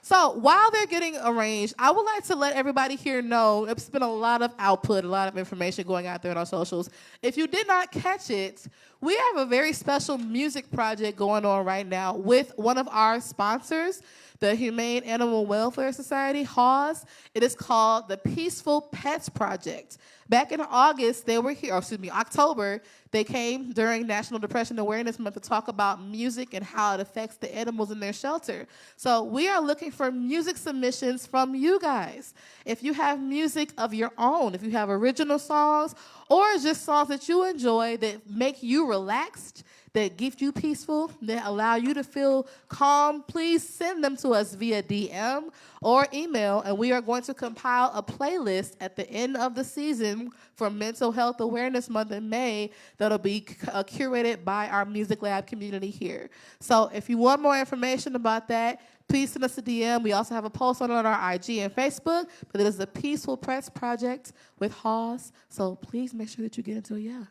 So while they're getting arranged, I would like to let everybody here know it's been a lot of output, a lot of information going out there on our socials. If you did not catch it, we have a very special music project going on right now with one of our sponsors, the Humane Animal Welfare Society, HAWS. It is called the Peaceful Pets Project. Back in August, they were here, October, they came during National Depression Awareness Month to talk about music and how it affects the animals in their shelter. So we are looking for music submissions from you guys. If you have music of your own, if you have original songs, or just songs that you enjoy that make you relaxed, that keep you peaceful, that allow you to feel calm, please send them to us via DM or email, and we are going to compile a playlist at the end of the season for Mental Health Awareness Month in May that'll be curated by our Music Lab community here. So if you want more information about that, please send us a DM. We also have a post on our IG and Facebook, but it is the Peaceful Press Project with HAWS, so please make sure that you get into it, yeah.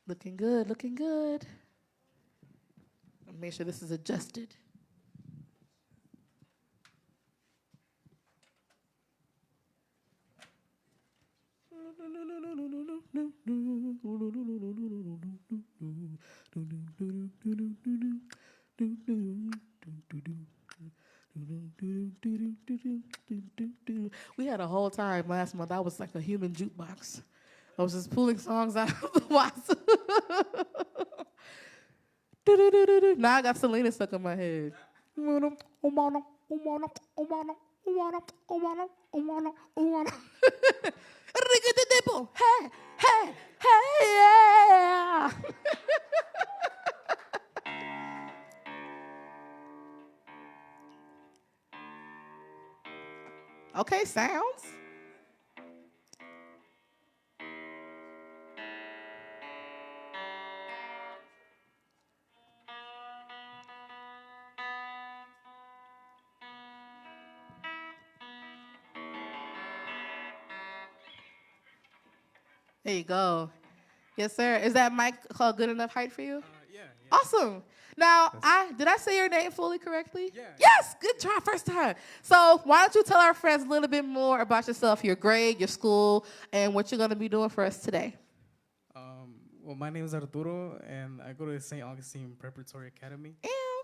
Looking good, looking good. Make sure this is adjusted. We had a whole time last month. I was like a human jukebox. I was just pulling songs out of the box. Now I got Selena stuck in my head. Hey, hey, hey, yeah. Okay, sounds. There you go. Yes, sir. Is that mic called good enough height for you? Yeah. Awesome. Now, did I say your name fully correctly? Yeah. Yes, good try, first time. So why don't you tell our friends a little bit more about yourself, your grade, your school, and what you're going to be doing for us today. Well, my name is Arturo, and I go to St. Augustine Preparatory Academy. Ew.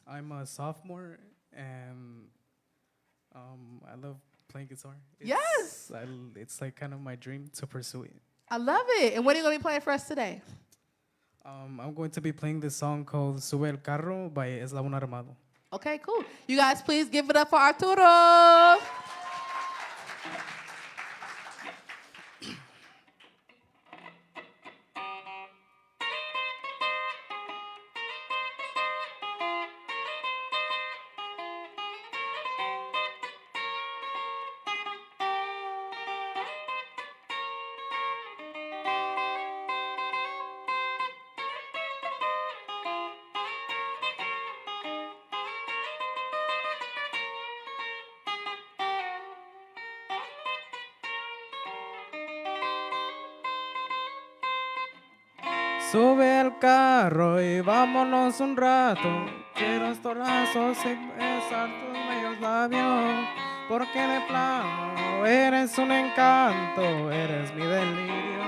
I'm a sophomore, and I love playing guitar. Yes. It's like kind of my dream to pursue it. I love it. And what are you going to be playing for us today? I'm going to be playing this song called Sube el Carro by Eslabón Armado. Okay, cool. You guys please give it up for Arturo. Sube al carro y vámonos un rato. Quiero estos lazos y besar tus bellos labios, porque de plano eres un encanto, eres mi delirio.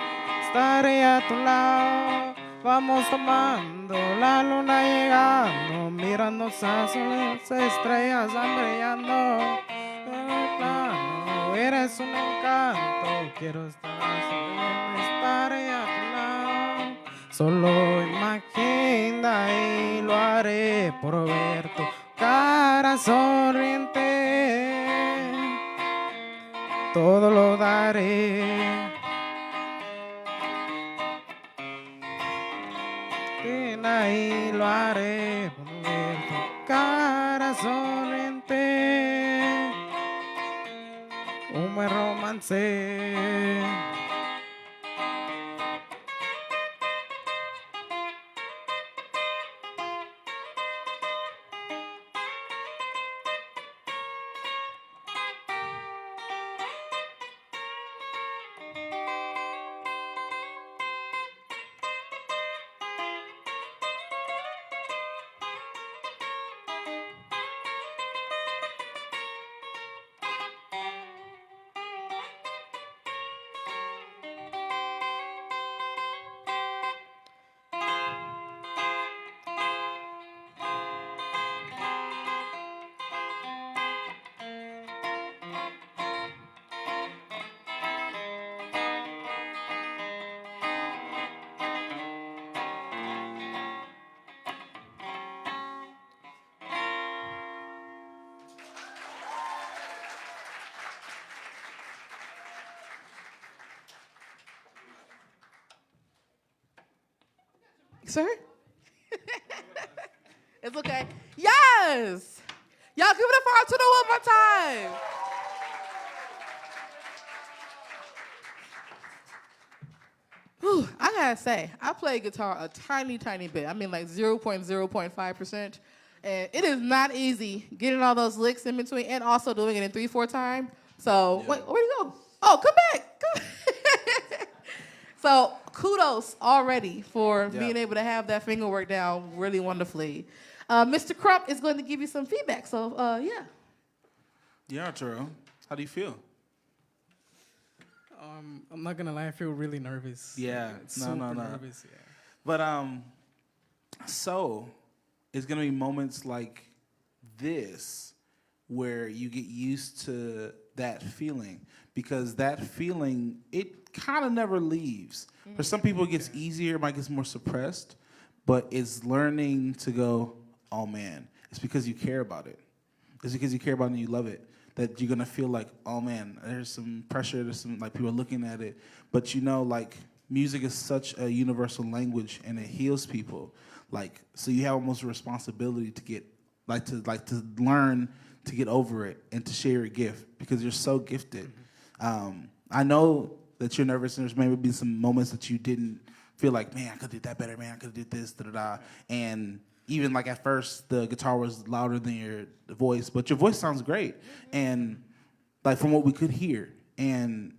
Estaré a tu lado, vamos tomando la luna llegando, mirando esas estrellas brillando. De plano eres un encanto, quiero estaré a tu lado. Solo imagina y lo haré por ver tu cara sonriente. Todo lo daré. Y lo haré por ver tu cara sonriente. Un buen romance. Sir? It's okay. Yes! Y'all give it up for Arturo one more time. Whew, I gotta say, I play guitar a tiny, tiny bit. I mean like 0.0.5%. And it is not easy getting all those licks in between and also doing it in 3/4 time. So, wait, where'd you go? Oh, come back. Come back. So, kudos already for being able to have that finger work down really wonderfully. Mr. Crump is going to give you some feedback. So, yeah. Yeah, Arturo. How do you feel? I'm not gonna lie, I feel really nervous. Yeah, Super nervous. Yeah. But so it's gonna be moments like this where you get used to that feeling, because that feeling, it kind of never leaves. For some people, it gets easier, it might get more suppressed, but it's learning to go, oh man, it's because you care about it. It's because you care about it and you love it, that you're gonna feel like, oh man, there's some pressure, there's some, like, people are looking at it. But you know, like, music is such a universal language and it heals people. Like, so you have almost a responsibility to get, to learn to get over it and to share your gift, because you're so gifted. I know that you're nervous and there's maybe been some moments that you didn't feel like, man, I could have did that better, man, I could have did this, da-da-da. And even like at first the guitar was louder than your voice, but your voice sounds great. And like from what we could hear. And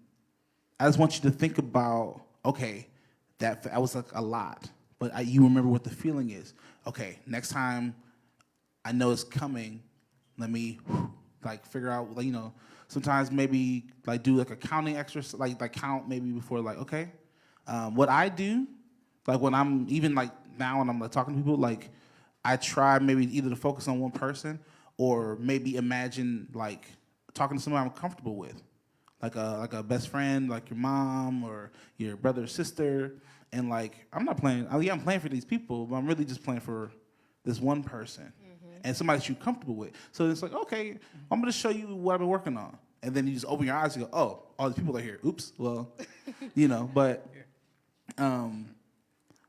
I just want you to think about, okay, that was like a lot, but you remember what the feeling is. Okay, next time I know it's coming, let me like figure out, like, you know, sometimes maybe like do like a counting exercise, like count maybe before, like, okay. What I do, like when I'm even like now when I'm like talking to people, like I try maybe either to focus on one person or maybe imagine like talking to somebody I'm comfortable with, like a best friend, like your mom or your brother or sister, and like I'm not playing. Yeah, I'm playing for these people, but I'm really just playing for this one person and somebody that you're comfortable with. So it's like, okay, I'm gonna show you what I've been working on, and then you just open your eyes and go, oh, all these people are here. Oops, well, you know, but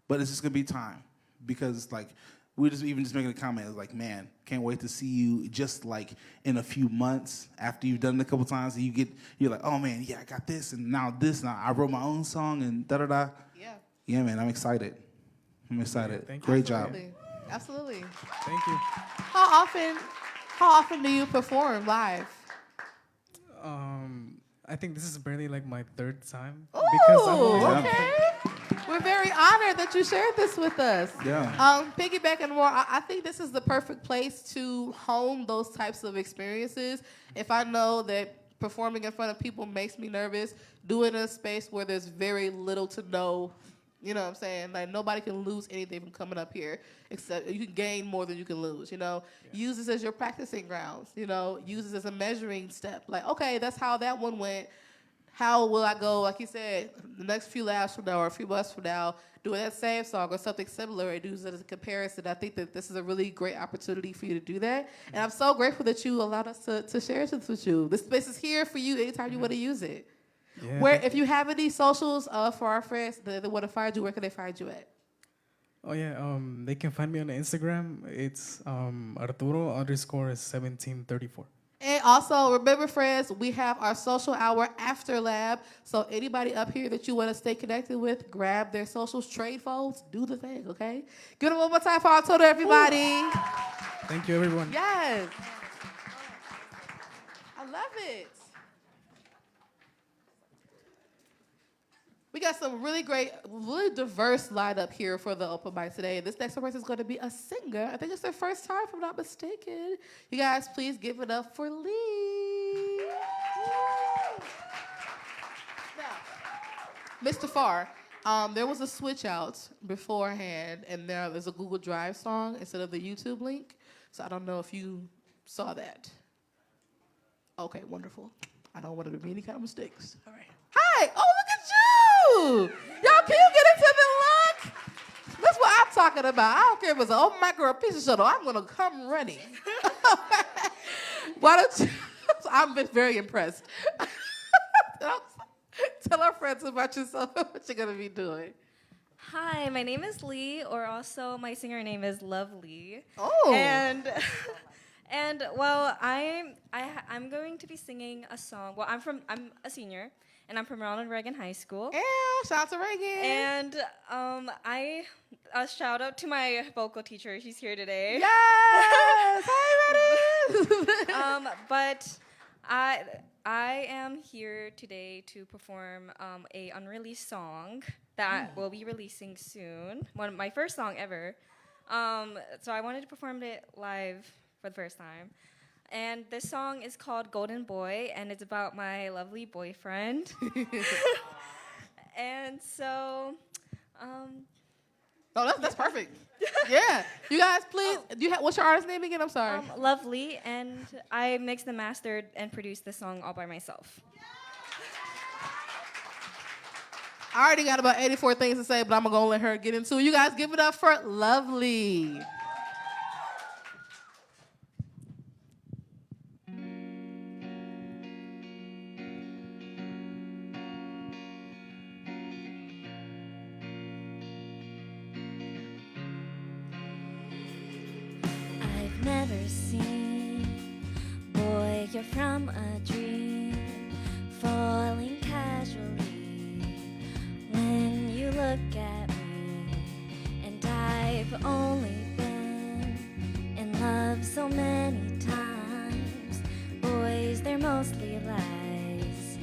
it's just gonna be time, because like we just making a comment, it's like, man, can't wait to see you just like in a few months after you've done it a couple times, and you're like, oh man, yeah, I got this, and now I wrote my own song, and da da da. Yeah, man, I'm excited. I'm excited. Thank you. Great job. Absolutely. Thank you. How often do you perform live? I think this is barely like my third time. Ooh, I've only okay. We're very honored that you shared this with us. Yeah. Piggybacking more, I think this is the perfect place to hone those types of experiences. If I know that performing in front of people makes me nervous, do it in a space where there's very little to no, you know what I'm saying? Like, nobody can lose anything from coming up here, except you can gain more than you can lose, you know? Yeah. Use this as your practicing grounds, you know? Use this as a measuring step. Like, okay, that's how that one went. How will I go, like you said, the next few laps from now or a few months from now, doing that same song or something similar and use it as a comparison? I think that this is a really great opportunity for you to do that. And I'm so grateful that you allowed us to share this with you. This space is here for you anytime you want to use it. Yeah. Where, if you have any socials for our friends that want to find you, where can they find you at? Oh, yeah. They can find me on Instagram. It's Arturo_1734. And also, remember, friends, we have our social hour after lab. So anybody up here that you want to stay connected with, grab their socials, trade phones, do the thing, okay? Give it one more time for Arturo, everybody. Ooh. Thank you, everyone. Yes. I love it. We got some really great, really diverse lineup here for the open mic today. This next person is going to be a singer. I think it's their first time, if I'm not mistaken. You guys, please give it up for Lee. Now, Mr. Farr, there was a switch out beforehand, and there's a Google Drive song instead of the YouTube link. So I don't know if you saw that. Okay, wonderful. I don't want there to be any kind of mistakes. All right. Hi. Oh, look at you. Y'all, can you get into the look? That's what I'm talking about. I don't care if it's an open mic or a pizza shuttle. I'm going to come running. Why don't you? I've been very impressed. Tell our friends about yourself, what you're going to be doing. Hi, my name is Lee, or also my singer name is Luvlee. Oh. And well, I'm going to be singing a song. Well, I'm a senior, and I'm from Ronald Reagan High School. Yeah, shout out to Reagan. And a shout out to my vocal teacher. She's here today. Yes. Hi, Reagan. But I am here today to perform a unreleased song that will be releasing soon. My first song ever. So I wanted to perform it live for the first time. And this song is called Golden Boy, and it's about my lovely boyfriend. And so, Oh, that's perfect. Yeah. You guys, please, what's your artist name again? I'm sorry. Luvlee, and I mixed and mastered and produced the song all by myself. I already got about 84 things to say, but I'm going to let her get into it. You guys give it up for Luvlee. I've never seen, boy, you're from a dream, falling casually when you look at me. And I've only been in love so many times. Boys, they're mostly lies,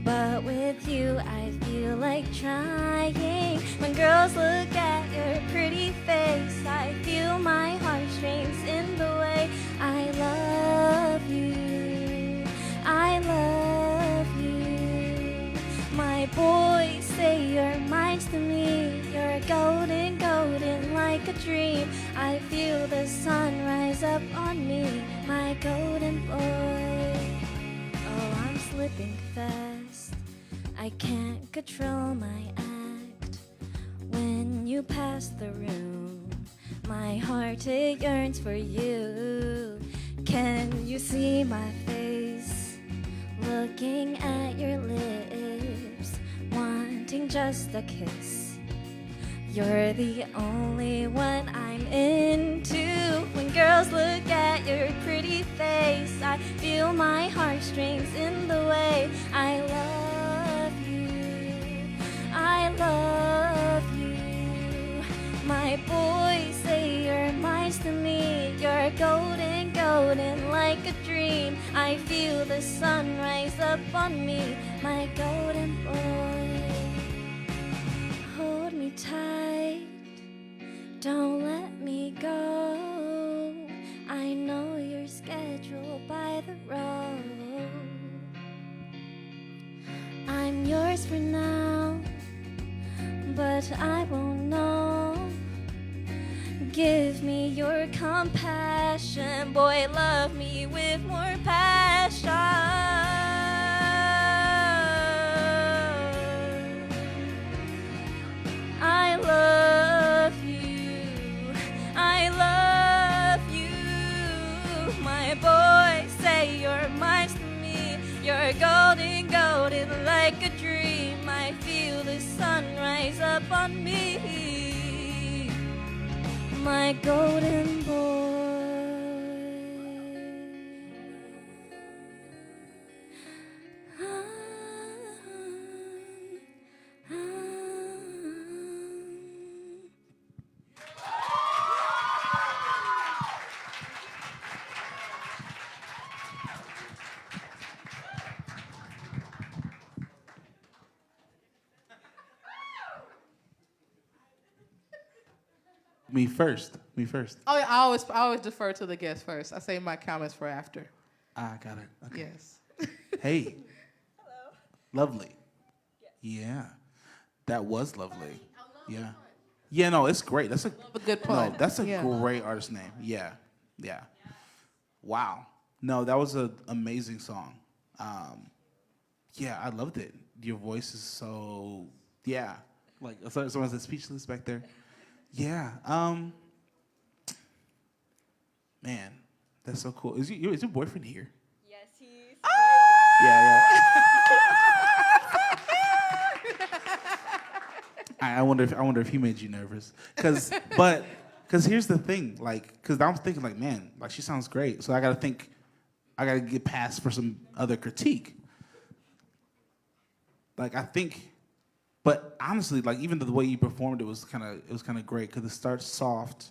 but with you I feel like trying. When girls look at your pretty face, I feel my heartstrings in the way. I love you, I love you. My boys say you're mine to me. You're golden, golden like a dream. I feel the sun rise up on me, my golden boy. Oh, I'm slipping fast, I can't control my act. When you pass the room, my heart, it yearns for you. Can you see my face, looking at your lips, wanting just a kiss? You're the only one I'm into. When girls look at your pretty face, I feel my heartstrings in the way. I love you, I love you. My boys say you're mine to me. You're golden, golden like a dream. I feel the sun rise up on me, my golden boy. Hold me tight. Don't let me go. I know you're scheduled by the road. I'm yours for now, but I won't know. Give me your compassion, boy, love me with more passion. I love you, my boy, say you're mine to me. You're golden, golden like a dream. I feel the sun rise up on me. My golden boy. Me first. Oh yeah, I always defer to the guest first. I say my comments for after. Ah, got it. Okay. Yes. Hey. Hello. Lovely. Yeah. That was lovely. Yeah. Yeah, no, it's great. That's a good pun. No, that's a Yeah. great artist name. Yeah. Yeah. Wow. No, that was an amazing song. Yeah, I loved it. Your voice is so, yeah. Like, someone said speechless back there. Yeah. Man, that's so cool. Is your boyfriend here? Yes, he's. Yeah. I wonder if he made you nervous. Cause here's the thing, like, cause I was thinking like, man, like she sounds great. So I gotta get past for some other critique. Like I think, but honestly, like even the way you performed it was kind of great because it starts soft.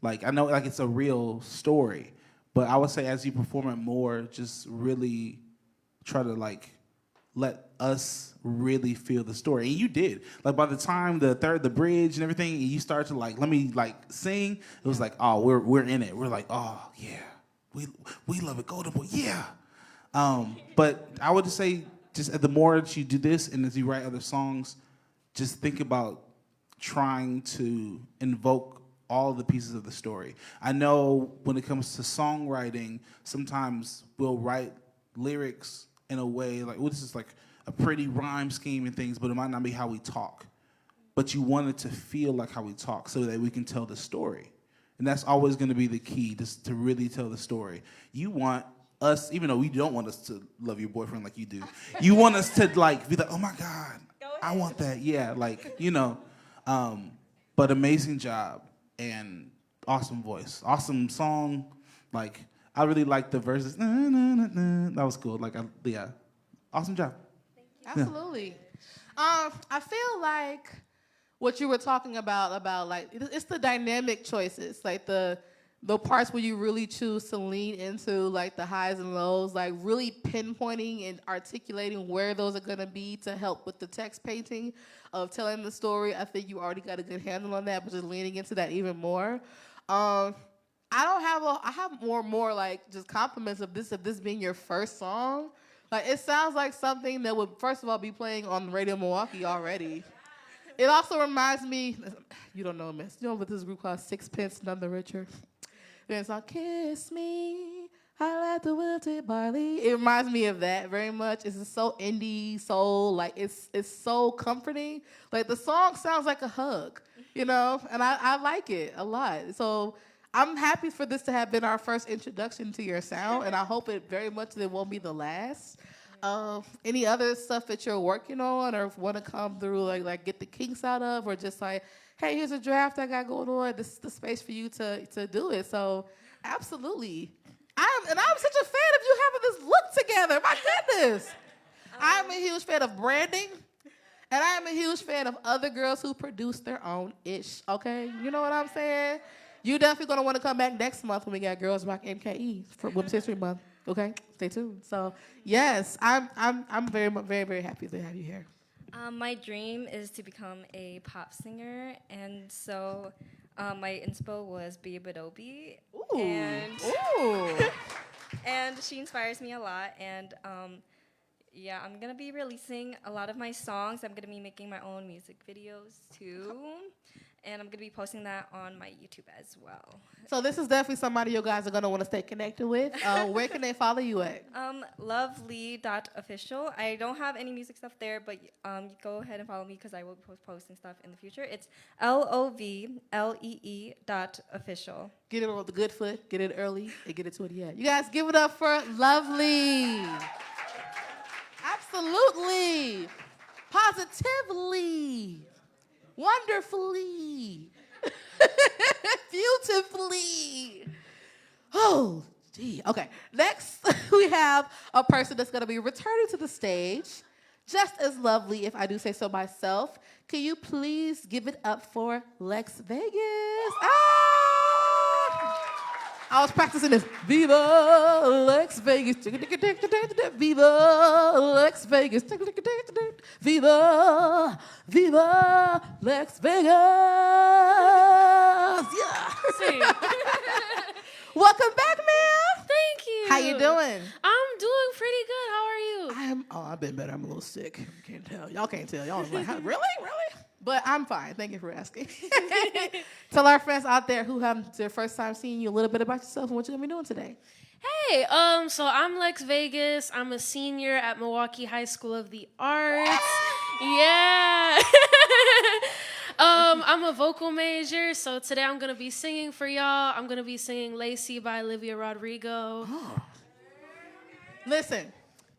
Like I know like it's a real story, but I would say as you perform it more, just really try to like let us really feel the story. And you did. Like by the time the bridge and everything, and you start to like let me like sing, it was like, oh, we're in it. We're like, oh yeah, we love it, Golden Boy, yeah. But I would just say, just the more that you do this and as you write other songs, just think about trying to invoke all the pieces of the story. I know when it comes to songwriting, sometimes we'll write lyrics in a way like, well, this is like a pretty rhyme scheme and things, but it might not be how we talk. But you want it to feel like how we talk so that we can tell the story. And that's always going to be the key, just to really tell the story. You want us, even though we don't want us to love your boyfriend like you do, you want us to like be like, oh my God, I want that. Yeah, like, you know. But amazing job and awesome voice, awesome song. Like I really liked the verses. Na, na, na, na. That was cool. Like yeah, awesome job. Absolutely. I feel like what you were talking about like it's the dynamic choices, like the parts where you really choose to lean into like the highs and lows, like really pinpointing and articulating where those are gonna be to help with the text painting of telling the story. I think you already got a good handle on that, but just leaning into that even more. I have more like just compliments of this being your first song. Like it sounds like something that would first of all be playing on Radio Milwaukee already. It also reminds me, you don't know, miss. You know what this group called Sixpence None the Richer? Then it's like, kiss me, I like the wilted barley. It reminds me of that very much. It's just so indie, soul, like it's so comforting. Like the song sounds like a hug, you know? And I like it a lot. So I'm happy for this to have been our first introduction to your sound, and I hope it very much that it won't be the last. Any other stuff that you're working on or want to come through, like get the kinks out of, or just like, hey, here's a draft I got going on. This is the space for you to do it. So, absolutely. I'm such a fan of you having this look together. My goodness. I'm a huge fan of branding, and I'm a huge fan of other girls who produce their own ish. Okay, you know what I'm saying? You definitely gonna want to come back next month when we got Girls Rock MKE for Women's History Month. Okay, stay tuned. So yes, I'm very, very, very happy to have you here. My dream is to become a pop singer, and so my inspo was Biabadobi, and and she inspires me a lot. And yeah, I'm gonna be releasing a lot of my songs. I'm gonna be making my own music videos too, and I'm gonna be posting that on my YouTube as well. So this is definitely somebody you guys are gonna want to stay connected with. Where can they follow you at? Luvlee.official. I don't have any music stuff there, but you go ahead and follow me because I will be posting stuff in the future. It's LOVLEE.official. Get it on the good foot, get it early, and get it to it yet. You guys give it up for Luvlee. Absolutely. Positively. Wonderfully. Beautifully. Oh, gee. Okay. Next, we have a person that's going to be returning to the stage, just as lovely, if I do say so myself. Can you please give it up for Lex Vegas? I was practicing this. Viva Lex Vegas. Viva Lex Vegas. Viva, Viva Lex Vegas. Yeah. Welcome back, ma'am. Thank you. How you doing? I'm doing pretty good. How are you? I've been better. I'm a little sick. Can't tell. Y'all can't tell. Y'all like, really? But I'm fine. Thank you for asking. Tell our friends out there who have their first time seeing you a little bit about yourself and what you're going to be doing today. Hey, so I'm Lex Vegas. I'm a senior at Milwaukee High School of the Arts. Yeah. I'm a vocal major, so today I'm going to be singing for y'all. I'm going to be singing Lacy by Olivia Rodrigo. Oh. Listen,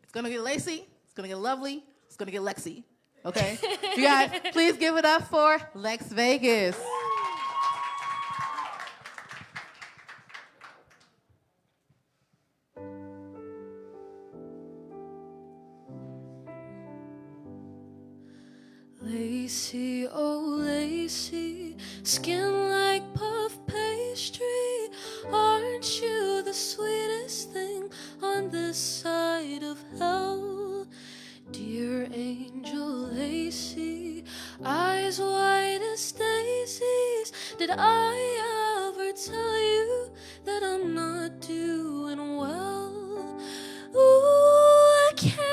it's going to get Lacy, it's going to get Lovely, it's going to get Lexi. Okay? You guys, please give it up for Lex Vegas. Lacy, oh Lacy, skin like puff pastry. Aren't you the sweetest thing on this side of hell? Dear angel Lacy, eyes white as daisies. Did I ever tell you that I'm not doing well? Ooh, I care,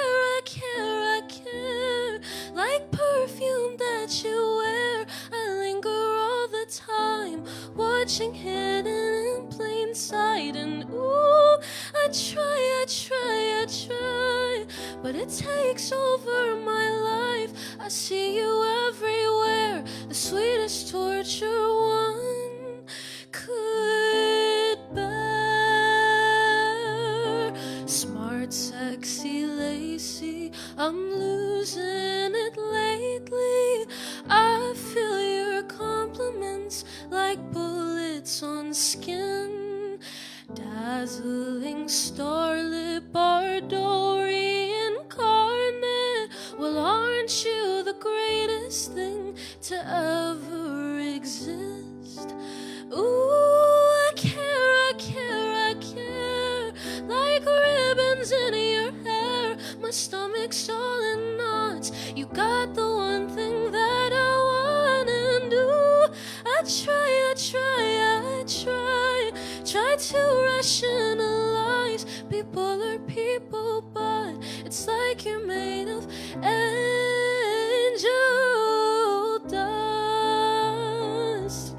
like perfume that you wear. I linger all the time, watching hidden in plain sight. And ooh, I try, but it takes over my life. I see you everywhere, the sweetest torture one could bear. Smart, sexy Lacy, I'm losing it lately. I feel your compliments like bullets on skin. Dazzling starlit Bardori incarnate. Well, aren't you the greatest thing to ever exist? Ooh, I care, like ribbons in your hair. My stomach's all in knots. You got the one thing that I want, and ooh, I try to rationalize. People are people, but it's like you're made of angel dust.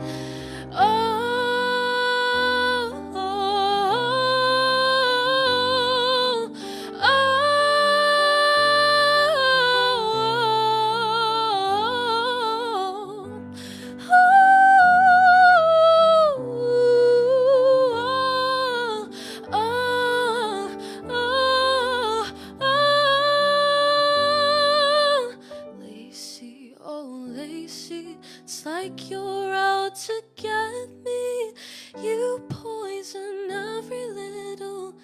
Lacy, oh Lacy, it's like you're out to get me. You poison every little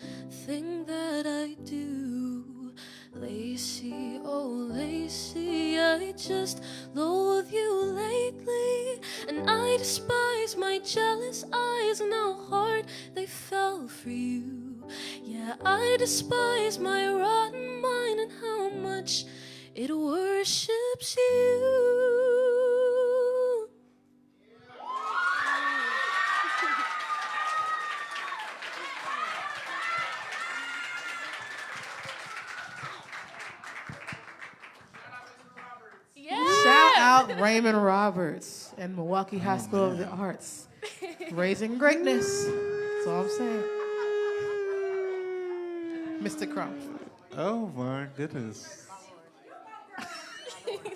thing that I do. Lacy, oh Lacy, I just loathe you lately. And I despise my jealous eyes and how hard they fell for you. Yeah, I despise my rotten mind and how much it worships you. Shout out Raymond Roberts and Milwaukee High School of the Arts. Raising greatness. That's all I'm saying. Mr. Crump. Oh my goodness.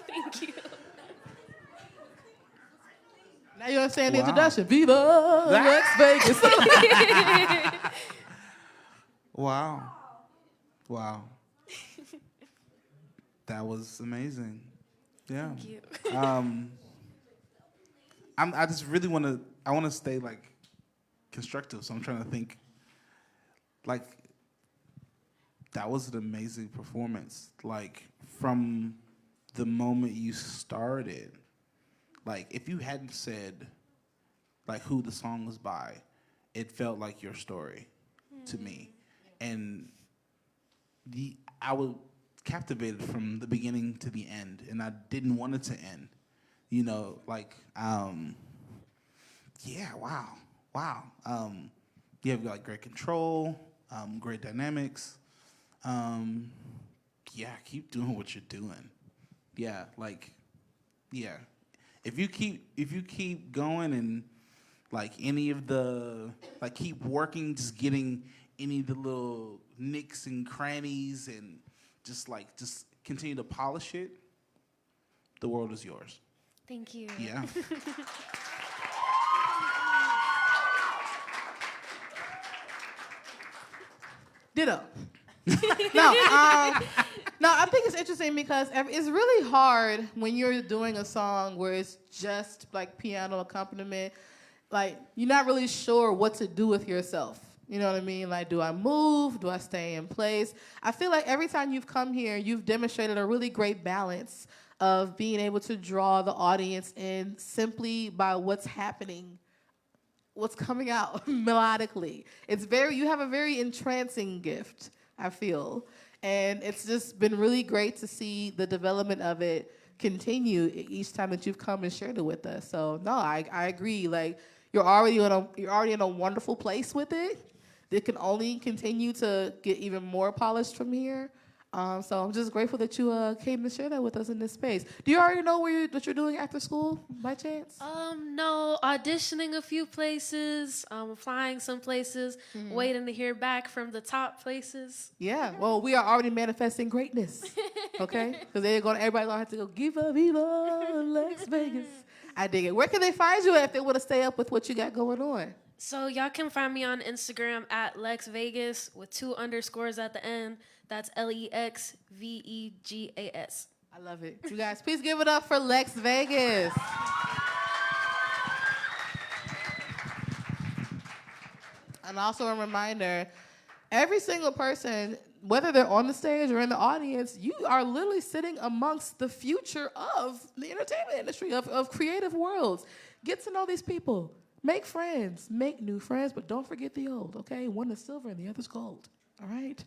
Thank you. Now you understand the Wow. introduction. Viva Lex Vegas. Wow. Wow. That was amazing. Yeah. Thank you. I just really want to stay like constructive. So I'm trying to think like that was an amazing performance. Like from the moment you started, like if you hadn't said like who the song was by, it felt like your story to me. And I was captivated from the beginning to the end, and I didn't want it to end. You know, like, yeah, wow. You have like great control, great dynamics. Yeah, keep doing what you're doing. Yeah, like, yeah. If you keep going and like any of the like keep working, just getting any of the little nicks and crannies and just continue to polish it, the world is yours. Thank you. Yeah. Ditto. No, I think it's interesting because it's really hard when you're doing a song where it's just like piano accompaniment. Like, you're not really sure what to do with yourself. You know what I mean? Like, do I move? Do I stay in place? I feel like every time you've come here, you've demonstrated a really great balance of being able to draw the audience in simply by what's happening, what's coming out melodically. You have a very entrancing gift, I feel. And it's just been really great to see the development of it continue each time that you've come and shared it with us. So no, I agree. Like, you're already in a wonderful place with it. It can only continue to get even more polished from here. So I'm just grateful that you came to share that with us in this space. Do you already know what you're doing after school, by chance? No, auditioning a few places, applying some places, waiting to hear back from the top places. Yeah, well, we are already manifesting greatness, okay? Because everybody's going to have to go, Viva Lex Vegas. I dig it. Where can they find you if they want to stay up with what you got going on? So y'all can find me on Instagram at Lex Vegas with 2 underscores at the end. That's LEXVEGAS. I love it. You guys, please give it up for Lex Vegas. And also a reminder, every single person, whether they're on the stage or in the audience, you are literally sitting amongst the future of the entertainment industry, of creative worlds. Get to know these people. Make friends. Make new friends, but don't forget the old, okay? One is silver and the other's gold, all right?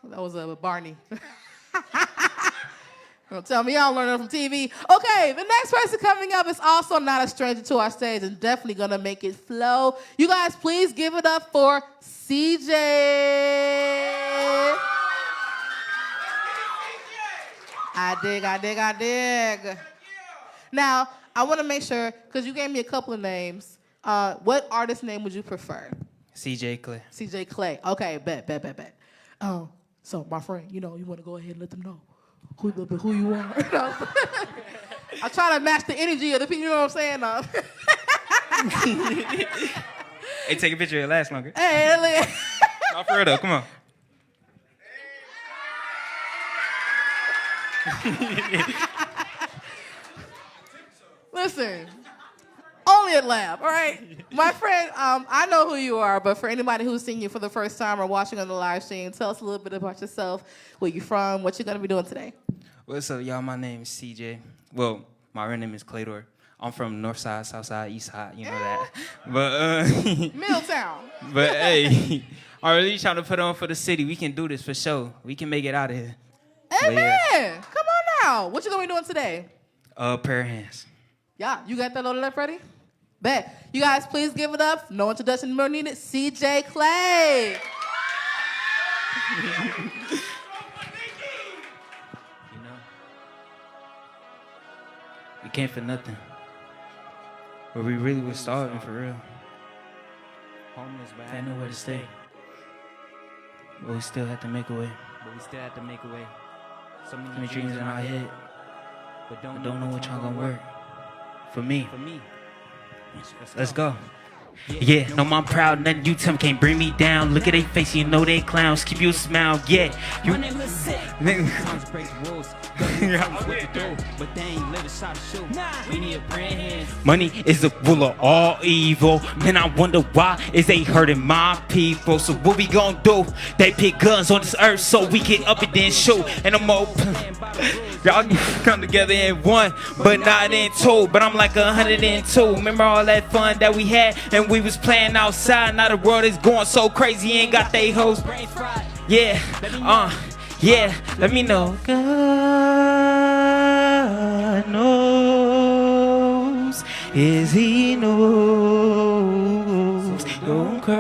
That was Barney. Don't tell me I don't learn it from TV. Okay, the next person coming up is also not a stranger to our stage and definitely gonna make it flow. You guys, please give it up for CJ. I dig. Now, I want to make sure, because you gave me a couple of names, what artist name would you prefer? CJ CLAYY. CJ CLAYY. Okay, bet. So, my friend, you want to go ahead and let them know who you are. I try to match the energy of the people, you know what I'm saying? Hey, take a picture of your last longer. Hey, No, for real though, come on. listen, only at Lab, all right? My friend, I know who you are, but for anybody who's seeing you for the first time or watching on the live stream, tell us a little bit about yourself, where you from, what you're going to be doing today. What's up, y'all? My name is CJ. Well, my real name is CLAYY. I'm from North Side, South Side, East Side, you know that. But Milltown. but hey, I'm really trying to put on for the city. We can do this for sure. We can make it out of here. Amen. Yeah. Come on now, what you gonna be doing today? Pair of hands. Yeah, you got that loaded up ready? Bet. You guys, please give it up. No introduction more needed. CJ CLAYY. You know, we came for nothing, but we really was starving for real. Homeless, but Had nowhere to stay, but we still had to make a way. So Many dreams in our head, but but don't know which one gonna work. For me, let's go. Yeah, no, I'm proud, nothing you tell me can't bring me down. Look at they face, you know they clowns. Keep you a smile, yeah. You My name is Sick. Niggas break the rules. What to do, but they ain't living shot to shoot. We need a brand hands. money is the rule of all evil. Man, I wonder why is they hurting my people. So what we gonna do? They pick guns on this earth so we get up and then shoot. And I'm open. Y'all come together in one, but not in two. But I'm like 102. Remember all that fun that we had? And we was playing outside. Now the world is going so crazy. Ain't got they hoes. Yeah, yeah, let me know. God knows, is he knows. Don't cry.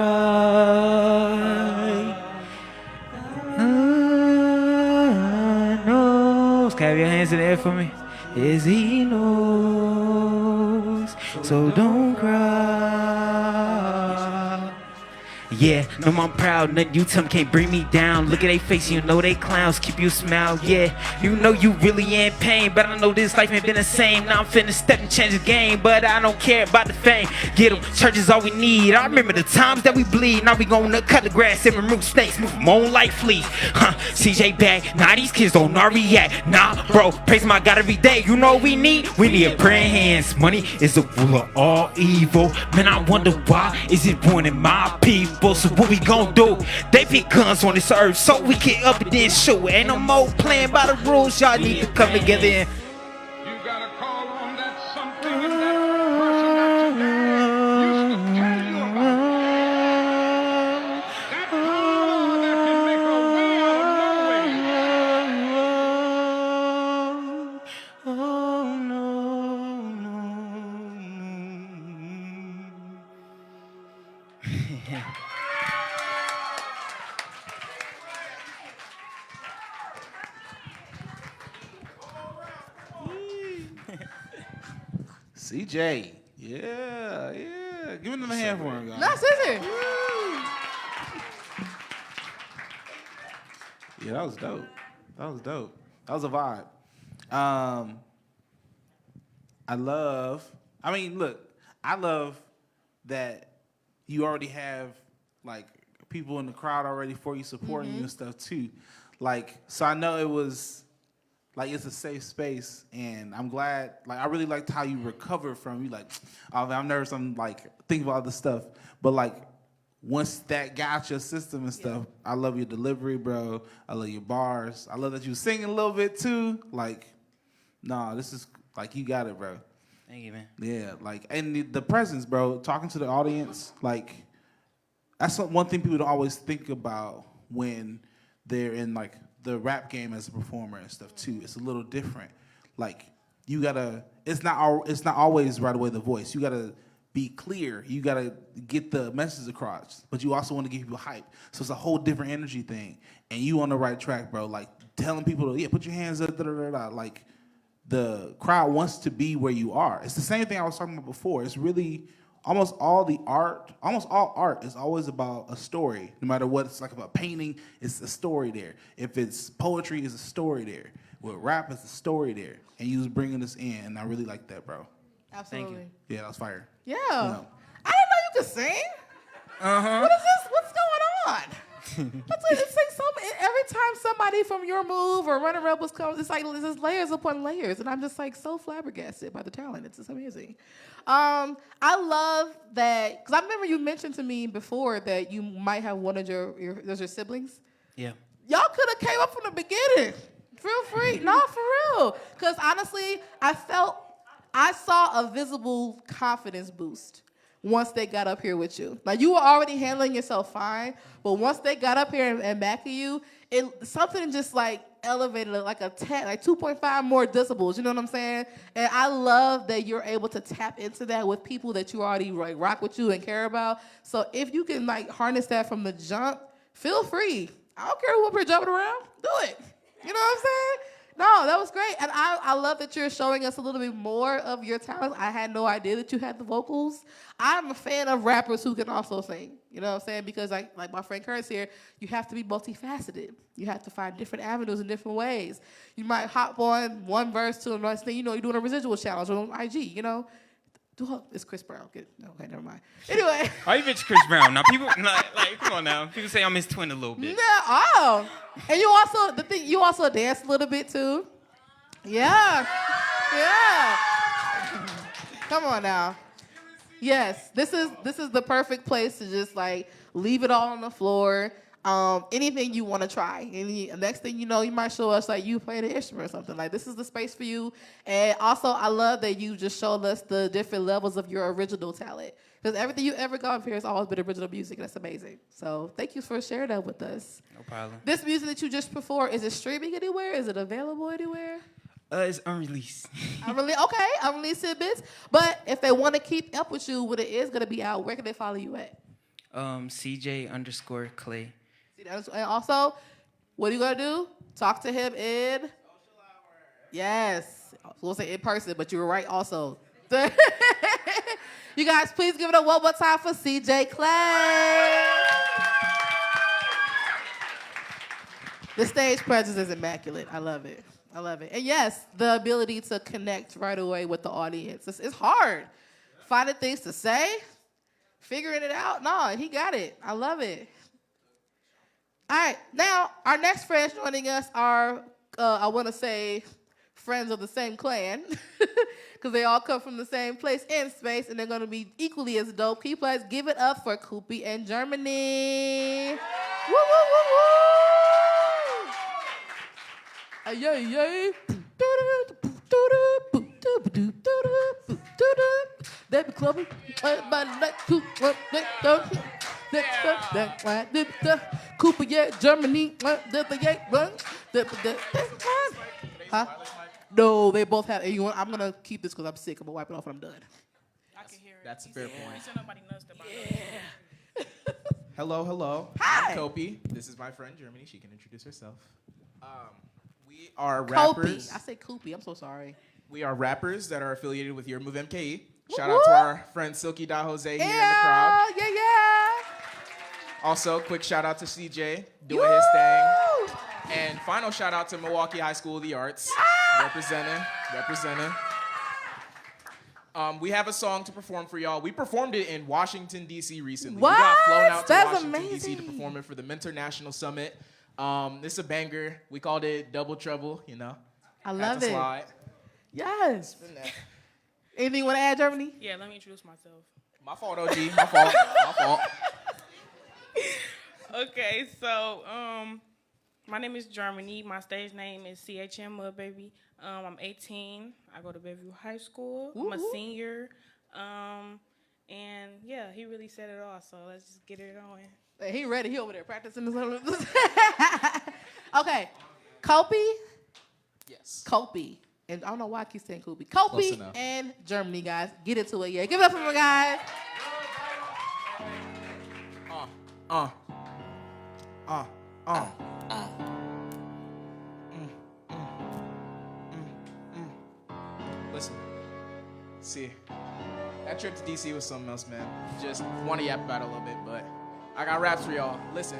God knows. Can I have your hands in the air for me? Is he knows. So don't cry. Yeah, no, I'm proud, nothing you tell me can't bring me down. Look at they face, you know they clowns, keep you a smile, yeah. You know you really in pain, but I know this life ain't been the same. Now I'm finna step and change the game, but I don't care about the fame. Get them, church is all we need. I remember the times that we bleed. Now we gonna cut the grass and remove snakes, move them on like fleas. CJ back, now these kids don't know react. Nah, bro, praise my God every day. You know what we need? We need a praying hands. Money is the rule of all evil. Man, I wonder why is it ruining my people? So what we gon' do? They pick guns on this earth so we get up and then shoot. Ain't no more playing by the rules. Y'all need to come together and You gotta call on that something in that person that you used to tell you about. That power that can make a way out of no way. oh no, no. CJ. Yeah. Give him a hand for him, guys. No, seriously. Yeah, that was dope. That was a vibe. I love that you already have like people in the crowd already for you supporting you and stuff too. Like, so I know it was like it's a safe space, and I'm glad. Like, I really liked how you recovered from. You like, oh, man, I'm nervous. I'm like thinking about this stuff, but like once that got your system and stuff, I love your delivery, bro. I love your bars. I love that you were singing a little bit too. Like, nah, this is like you got it, bro. Thank you, man. Yeah, like, and the presence, bro. Talking to the audience, like, that's one thing people don't always think about when they're in like the rap game as a performer and stuff too. It's a little different. Like, you gotta. It's not always right away the voice. You gotta be clear. You gotta get the message across, but you also want to give people hype. So it's a whole different energy thing, and you on the right track, bro. Like telling people to put your hands up, like. The crowd wants to be where you are. It's the same thing I was talking about before. It's really almost all art is always about a story. No matter what it's like about painting, it's a story there. If it's poetry, it's a story there. With rap, it's a story there. And you was bringing us in, and I really like that, bro. Absolutely. Thank Yeah, that was fire. Yeah. No. I didn't know you could sing. What is this? What's going on? It's like every time somebody from your move or Running Rebels comes, it's like there's layers upon layers, and I'm just like so flabbergasted by the talent. It's just amazing. I love that because I remember you mentioned to me before that you might have one of your siblings. Yeah. Y'all could have came up from the beginning. Feel free. No, for real. Because honestly, I saw a visible confidence boost once they got up here with you. Like, you were already handling yourself fine, but once they got up here and back of you, something just like elevated like a 10, like 2.5 more decibels, you know what I'm saying? And I love that you're able to tap into that with people that you already like rock with you and care about. So if you can like harness that from the jump, feel free. I don't care who up here jumping around, do it. You know what I'm saying? No, that was great. And I love that you're showing us a little bit more of your talent. I had no idea that you had the vocals. I'm a fan of rappers who can also sing. You know what I'm saying? Because like my friend Kurt's here, you have to be multifaceted. You have to find different avenues in different ways. You might hop on one verse to the next thing, you know, you're doing a residual challenge on IG, you know? It's Chris Brown. Okay, never mind. Anyway. Why you bitch Chris Brown? Now people like come on now. People say I'm his twin a little bit. No, and you also dance a little bit too. Yeah. Come on now. Yes, this is the perfect place to just like leave it all on the floor. Anything you want to try. And next thing you know, you might show us like you playing an instrument or something. Like, this is the space for you. And also, I love that you just showed us the different levels of your original talent. Because everything you ever gone here has always been original music, and that's amazing. So thank you for sharing that with us. No problem. This music that you just performed, is it streaming anywhere? Is it available anywhere? It's unreleased. Okay, unreleased bits. But if they want to keep up with you when it is going to be out, where can they follow you at? CJ_CLAYY. And also, what are you going to do? Talk to him in? Social hour. Yes. I was going to say in person, but you were right also. You guys, please give it up one more time for CJ CLAYY. The stage presence is immaculate. I love it. And yes, the ability to connect right away with the audience. It's hard. Finding things to say, figuring it out. No, he got it. I love it. All right, now our next friends joining us are, I want to say, friends of the same clan, because they all come from the same place and space, and they're going to be equally as dope. Can you please give it up for Koupi and Jermaini? Woo, woo, woo, woo! Yay, yay. They be clubbing, everybody like Koupi, yeah, Jermaini, huh? No, they both have. I'm gonna keep this because I'm sick. I'm gonna wipe it off when I'm done. I can hear it. That's a fair point. Nobody knows about it. Hello. Hi. I'm Koupi. This is my friend Jermaini. She can introduce herself. We are rappers. Koupi. I say Koupi. I'm so sorry. We are rappers that are affiliated with Your Move MKE. Shout out to our friend Silky Da Jose here in the crowd. Yeah. Also, quick shout out to CJ doing his thing. And final shout out to Milwaukee High School of the Arts. Representing. We have a song to perform for y'all. We performed it in Washington, D.C. recently. What? We got flown out to That's Washington, D.C. to amazing. perform it for the Mentor National Summit. This is a banger. We called it Double Trouble, you know. I love Had to it. slide. Yes. Anything you want to add, Jermaini? Yeah, let me introduce myself. My fault, OG. My fault. Okay, so my name is Jermaini. My stage name is CHM Baby. I'm 18. I go to Bayview High School. I'm a senior. And yeah, he really said it all. So let's just get it on. Hey, he ready. He over there practicing this. Okay, Koupi. Yes. Koupi. And I don't know why I keep saying Koupi. Close Koupi enough. and Jermaini, guys. Get into it, yeah. Give it up for my guys. Listen. See, that trip to DC was something else, man. Just want to yap about it a little bit, but I got raps for y'all. Listen.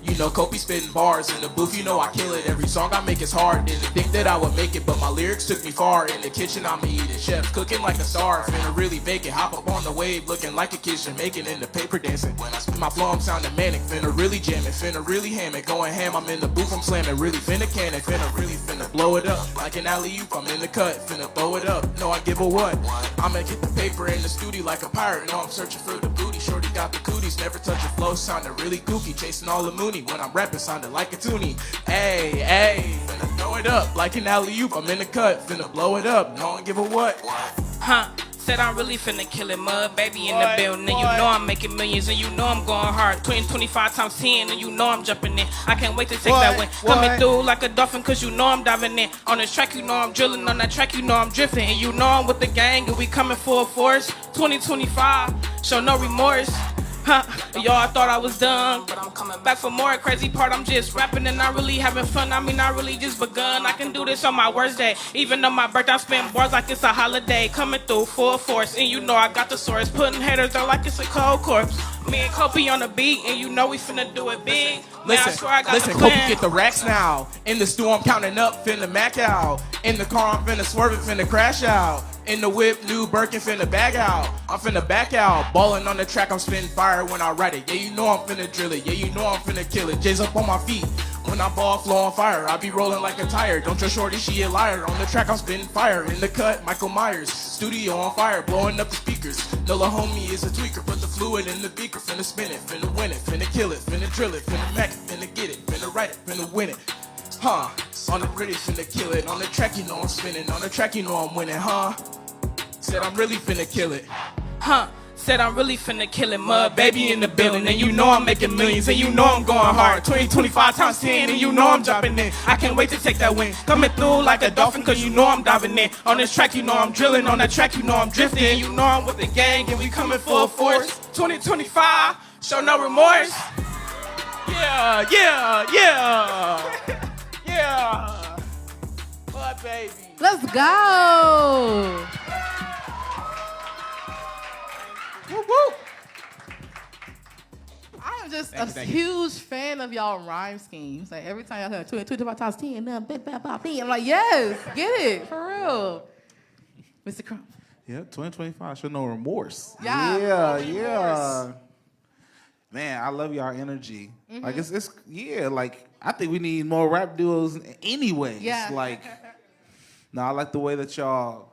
You know Koupi spitting bars in the booth, you know I kill it. Every song I make is hard, didn't think that I would make it, but my lyrics took me far. In the kitchen I'ma eat it, chef cooking like a star. Finna really bake it, hop up on the wave, looking like a kitchen, making in the paper dancing. When I spit my flow I'm sounding manic, finna really jam it, finna really ham it. Going ham, I'm in the booth, I'm slamming, really finna can it, finna blow it up. Like an alley-oop, I'm in the cut, finna blow it up. No, I give a what? I'ma get the paper in the studio like a pirate. No, I'm searching for the booty, shorty got the cooties, never touch a flow, sounding really kooky, chasing all the mooney. When I'm rapping, sounding like a toonie. Hey, finna throw it up like an alley-oop. I'm in the cut, finna blow it up. No one give a what. Said I'm really finna kill it, mud baby in the building. And you know I'm making millions, and you know I'm going hard. 25 times 10, and you know I'm jumping in. I can't wait to take that win. Coming through like a dolphin, cause you know I'm diving in. On this track, you know I'm drilling. On that track, you know I'm drifting. And you know I'm with the gang, and we coming full force. 2025, show no remorse. Huh, y'all thought I was done, but I'm coming back for more. Crazy part, I'm just rapping and not really having fun. I mean, I really just begun. I can do this on my worst day. Even on my birthday, I spend bars like it's a holiday. Coming through full force, and you know I got the source. Putting haters down like it's a cold corpse. Me and Koupi on the beat, and you know we finna do it big. Listen, Man, I swear I got listen, the plan. Koupi get the racks now. In the stew, I'm counting up, finna mac out. In the car, I'm finna swerve it, finna crash out. In the whip, new Birkin, finna bag out. I'm finna back out. Ballin' on the track, I'm spitting fire when I write it. Yeah, you know I'm finna drill it. Yeah, you know I'm finna kill it. J's up on my feet. When I ball, flow on fire. I be rolling like a tire. Don't trust shorty, she a liar. On the track, I'm spitting fire. In the cut, Michael Myers. Studio on fire, blowing up the speakers. Nola homie is a tweaker. Put the fluid in the beaker. Finna spin it, finna win it. Finna kill it, finna drill it. Finna mac it, finna get it. Finna write it, finna win it. Huh? On the grid, finna kill it. On the track, you know I'm spinning. On the track, you know I'm winning, huh? Said I'm really finna kill it. Huh? Said I'm really finna kill it, mud baby in the building. And you know I'm making millions, and you know I'm going hard. 25 times 10, and you know I'm jumping in. I can't wait to take that win. Coming through like a dolphin, cause you know I'm diving in. On this track, you know I'm drilling. On that track, you know I'm drifting. And you know I'm with the gang, and we coming full force. 2025, show no remorse. Yeah, yeah, yeah. Yeah. What, baby? Let's go. Woo, woo. I am just a huge fan of y'all rhyme schemes. Like every time y'all hear 25 times 10, I'm like, yes, get it, for real. Mr. Crump. Yeah, 2025, show no remorse. Yeah, yeah. Man, I love y'all energy. Like it's like I think we need more rap duos anyway. Yeah. Like, no, I like the way that y'all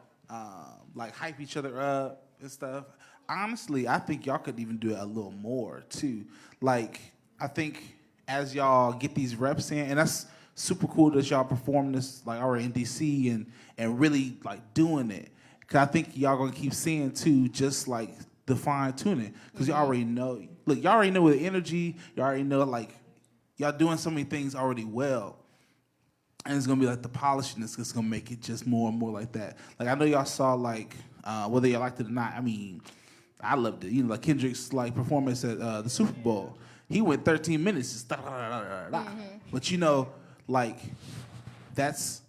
like hype each other up and stuff. Honestly, I think y'all could even do it a little more too. Like, I think as y'all get these reps in, and that's super cool that y'all perform this like already in DC and really like doing it. Cause I think y'all gonna keep seeing too, just like the fine tuning. Cause y'all already know. Look, y'all already know with energy. Y'all already know like y'all doing so many things already well. And it's gonna be like the polishing is just gonna make it just more and more like that. Like I know y'all saw like whether y'all liked it or not. I mean, I loved it. You know, like Kendrick's like performance at the Super Bowl. He went 13 minutes. Just But you know, like that's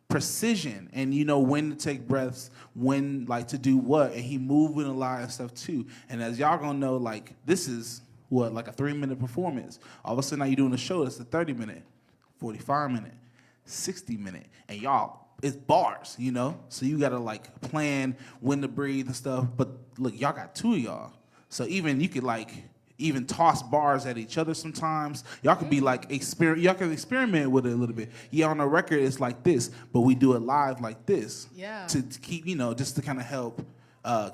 precision, and you know when to take breaths, when like to do what, and he moving a lot and stuff too. And as y'all gonna know, like this is what like a 3-minute performance. All of a sudden now you're doing a show that's a 30-minute, 45-minute, 60-minute, and y'all. It's bars, you know? So you gotta like plan when to breathe and stuff. But look, y'all got 2 of y'all. So even you could like even toss bars at each other sometimes. Y'all could be like y'all can experiment with it a little bit. Yeah, on the record it's like this, but we do it live like this. Yeah. To keep, you know, just to kind of help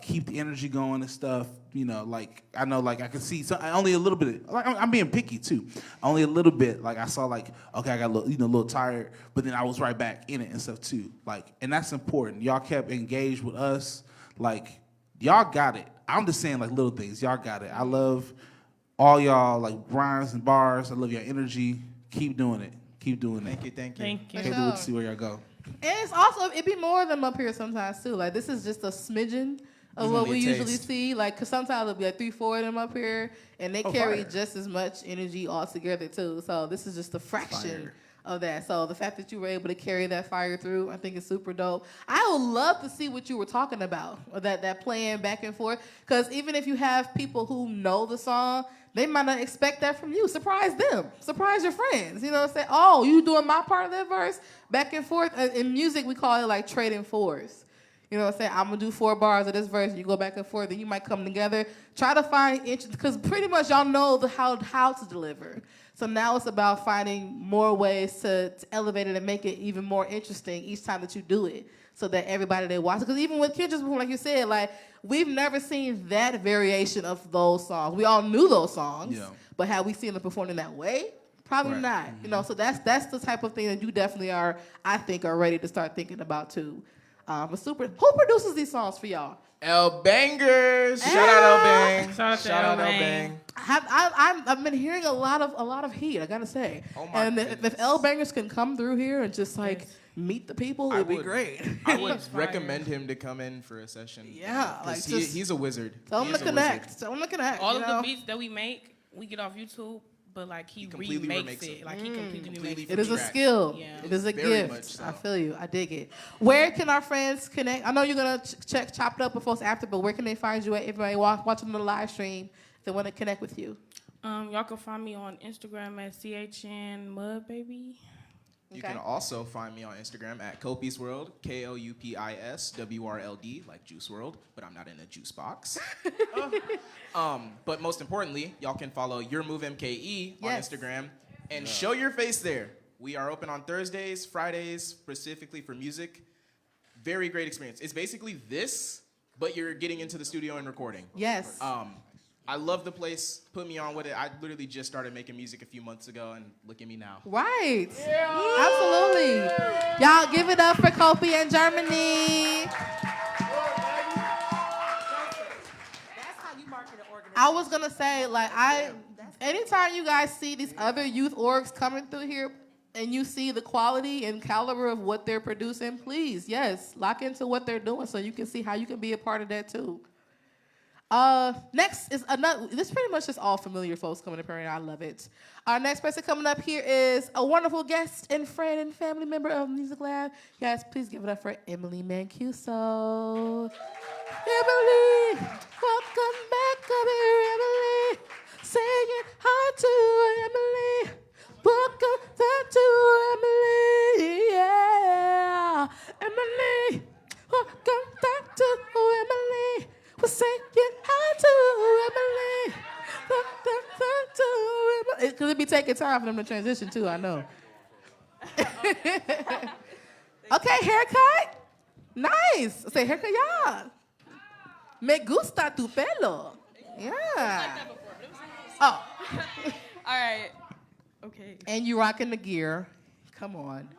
keep the energy going and stuff. You know, like I know, like I can see only a little bit. Like I'm being picky too. Only a little bit. Like I saw, like okay, I got a little tired, but then I was right back in it and stuff too. Like, and that's important. Y'all kept engaged with us. Like y'all got it. I'm just saying like little things. Y'all got it. I love all y'all like rhymes and bars. I love your energy. Keep doing it. Keep doing it. Thank you. Can't wait to see where y'all go. And it's also, it be more of them up here sometimes too. Like this is just a smidgen of what we usually see. Like, cause sometimes it'll be like 3-4 of them up here, and they carry just as much energy all together too. So this is just a fraction of that. So the fact that you were able to carry that fire through, I think is super dope. I would love to see what you were talking about, or that playing back and forth. Cause even if you have people who know the song, they might not expect that from you. Surprise them. Surprise your friends. You know what I'm saying? Oh, you doing my part of that verse? Back and forth. In music, we call it like trading fours. You know what I'm saying? I'm going to do 4 bars of this verse, and you go back and forth, then you might come together. Try to find interest, because pretty much y'all know how to deliver. So now it's about finding more ways to elevate it and make it even more interesting each time that you do it, so that everybody that watches, because even with Kendrick's before, like you said, like we've never seen that variation of those songs. We all knew those songs, but have we seen them performed in that way? Probably not. You know, so that's the type of thing that you definitely are, I think, are ready to start thinking about too. But super. Who produces these songs for y'all? L Bangers. Shout out L Bang. Shout out to L Bang. I've been hearing a lot of heat. I gotta say. Oh my and goodness. if L Bangers can come through here and just like meet the people, it'd be great. I would recommend him to come in for a session. Yeah, like he's a wizard. Tell him to connect. Tell him to connect. All of the beats that we make, we get off YouTube, but like he completely remakes remakes it. Like he completely remakes it. It is a skill. Yeah. It is a Very gift. much so. I feel you. I dig it. Where can our friends connect? I know you're gonna chop it up with folks after, but where can they find you at? Everybody watching the live stream, they want to connect with you. Y'all can find me on Instagram at CHN You can also find me on Instagram at Koupi's World, KOUPISWRLD, like Juice World, but I'm not in a juice box. But most importantly, y'all can follow Your Move MKE on Instagram and show your face there. We are open on Thursdays, Fridays, specifically for music. Very great experience. It's basically this, but you're getting into the studio and recording. Yes. I love the place. Put me on with it. I literally just started making music a few months ago, and look at me now. Right. Absolutely. Y'all give it up for Koupi and Jermaini. I was gonna say, like, anytime you guys see these other youth orgs coming through here and you see the quality and caliber of what they're producing, please, yes, lock into what they're doing so you can see how you can be a part of that too. Next is another, this pretty much just all familiar folks coming up here, and I love it. Our next person coming up here is a wonderful guest and friend and family member of Music Lab. Guys, please give it up for Emily Mancuso. Emily, welcome back up here, Emily. Saying hi to Emily. Welcome back to Emily, yeah. Emily, welcome back to Emily. We're saying hi to Emily. Because it'd be taking time for them to transition too, I know. Okay, haircut. Nice. Say haircut, yeah. Me gusta tu pelo. Yeah. Oh. All right. Okay. And you rocking the gear. Come on.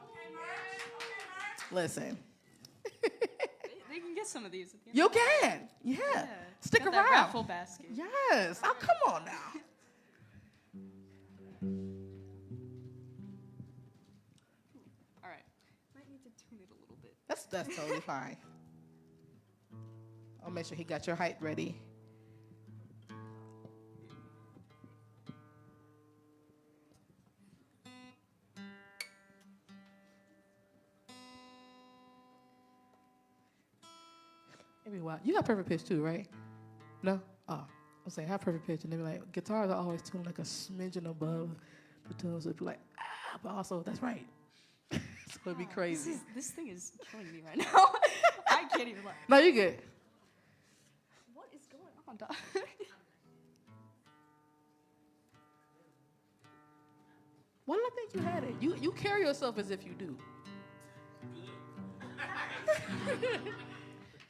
Listen. They can get some of these. You can. Yeah. Stick Got around. that raffle basket. Yes. Oh, come on now. All right. Might need to tune it a little bit. That's totally fine. I'll make sure he got your height ready. Maybe what? You got perfect pitch too, right? No? Oh, I was saying, have perfect pitch. And they be like, guitars are always tuned like a smidgen above the tone. So it'd be like, but also, that's right. So it'd be crazy. This thing is killing me right now. I can't even laugh. No, you good. What is going on, Doc? Why did I think you had it? You carry yourself as if you do.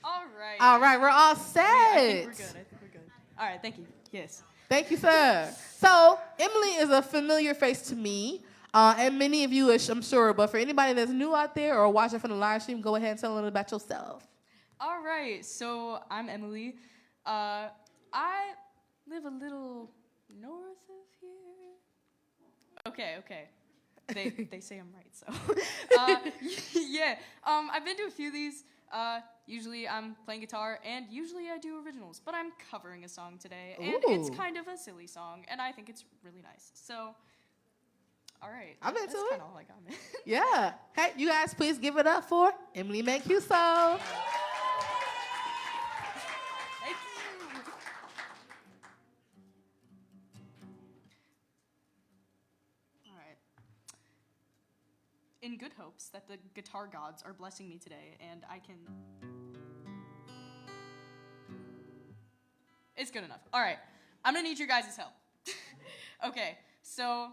All right. All right, we're all set. I think we're good. All right, thank you. Yes. Thank you, sir. So Emily is a familiar face to me, and many of you, I'm sure. But for anybody that's new out there or watching from the live stream, go ahead and tell them about yourself. All right. So I'm Emily. I live a little north of here. Okay. They say I'm right, so yeah. I've been to a few of these. Usually I'm playing guitar, and usually I do originals, but I'm covering a song today, and it's kind of a silly song, and I think it's really nice. So, all right. I'm into That's it. kind of all I got, man. Yeah. Hey, you guys, please give it up for Emily Mancuso. Thank you. All right. In good hopes that the guitar gods are blessing me today, and I can... It's good enough. All right. I'm going to need your guys' help. Okay. So,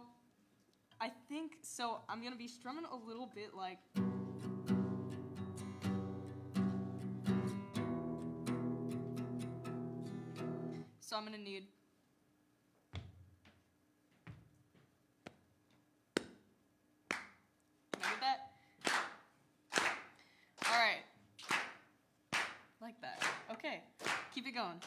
I think... So, I'm going to be strumming a little bit like... So, I'm going to need... Can I get that? All right. Keep it going.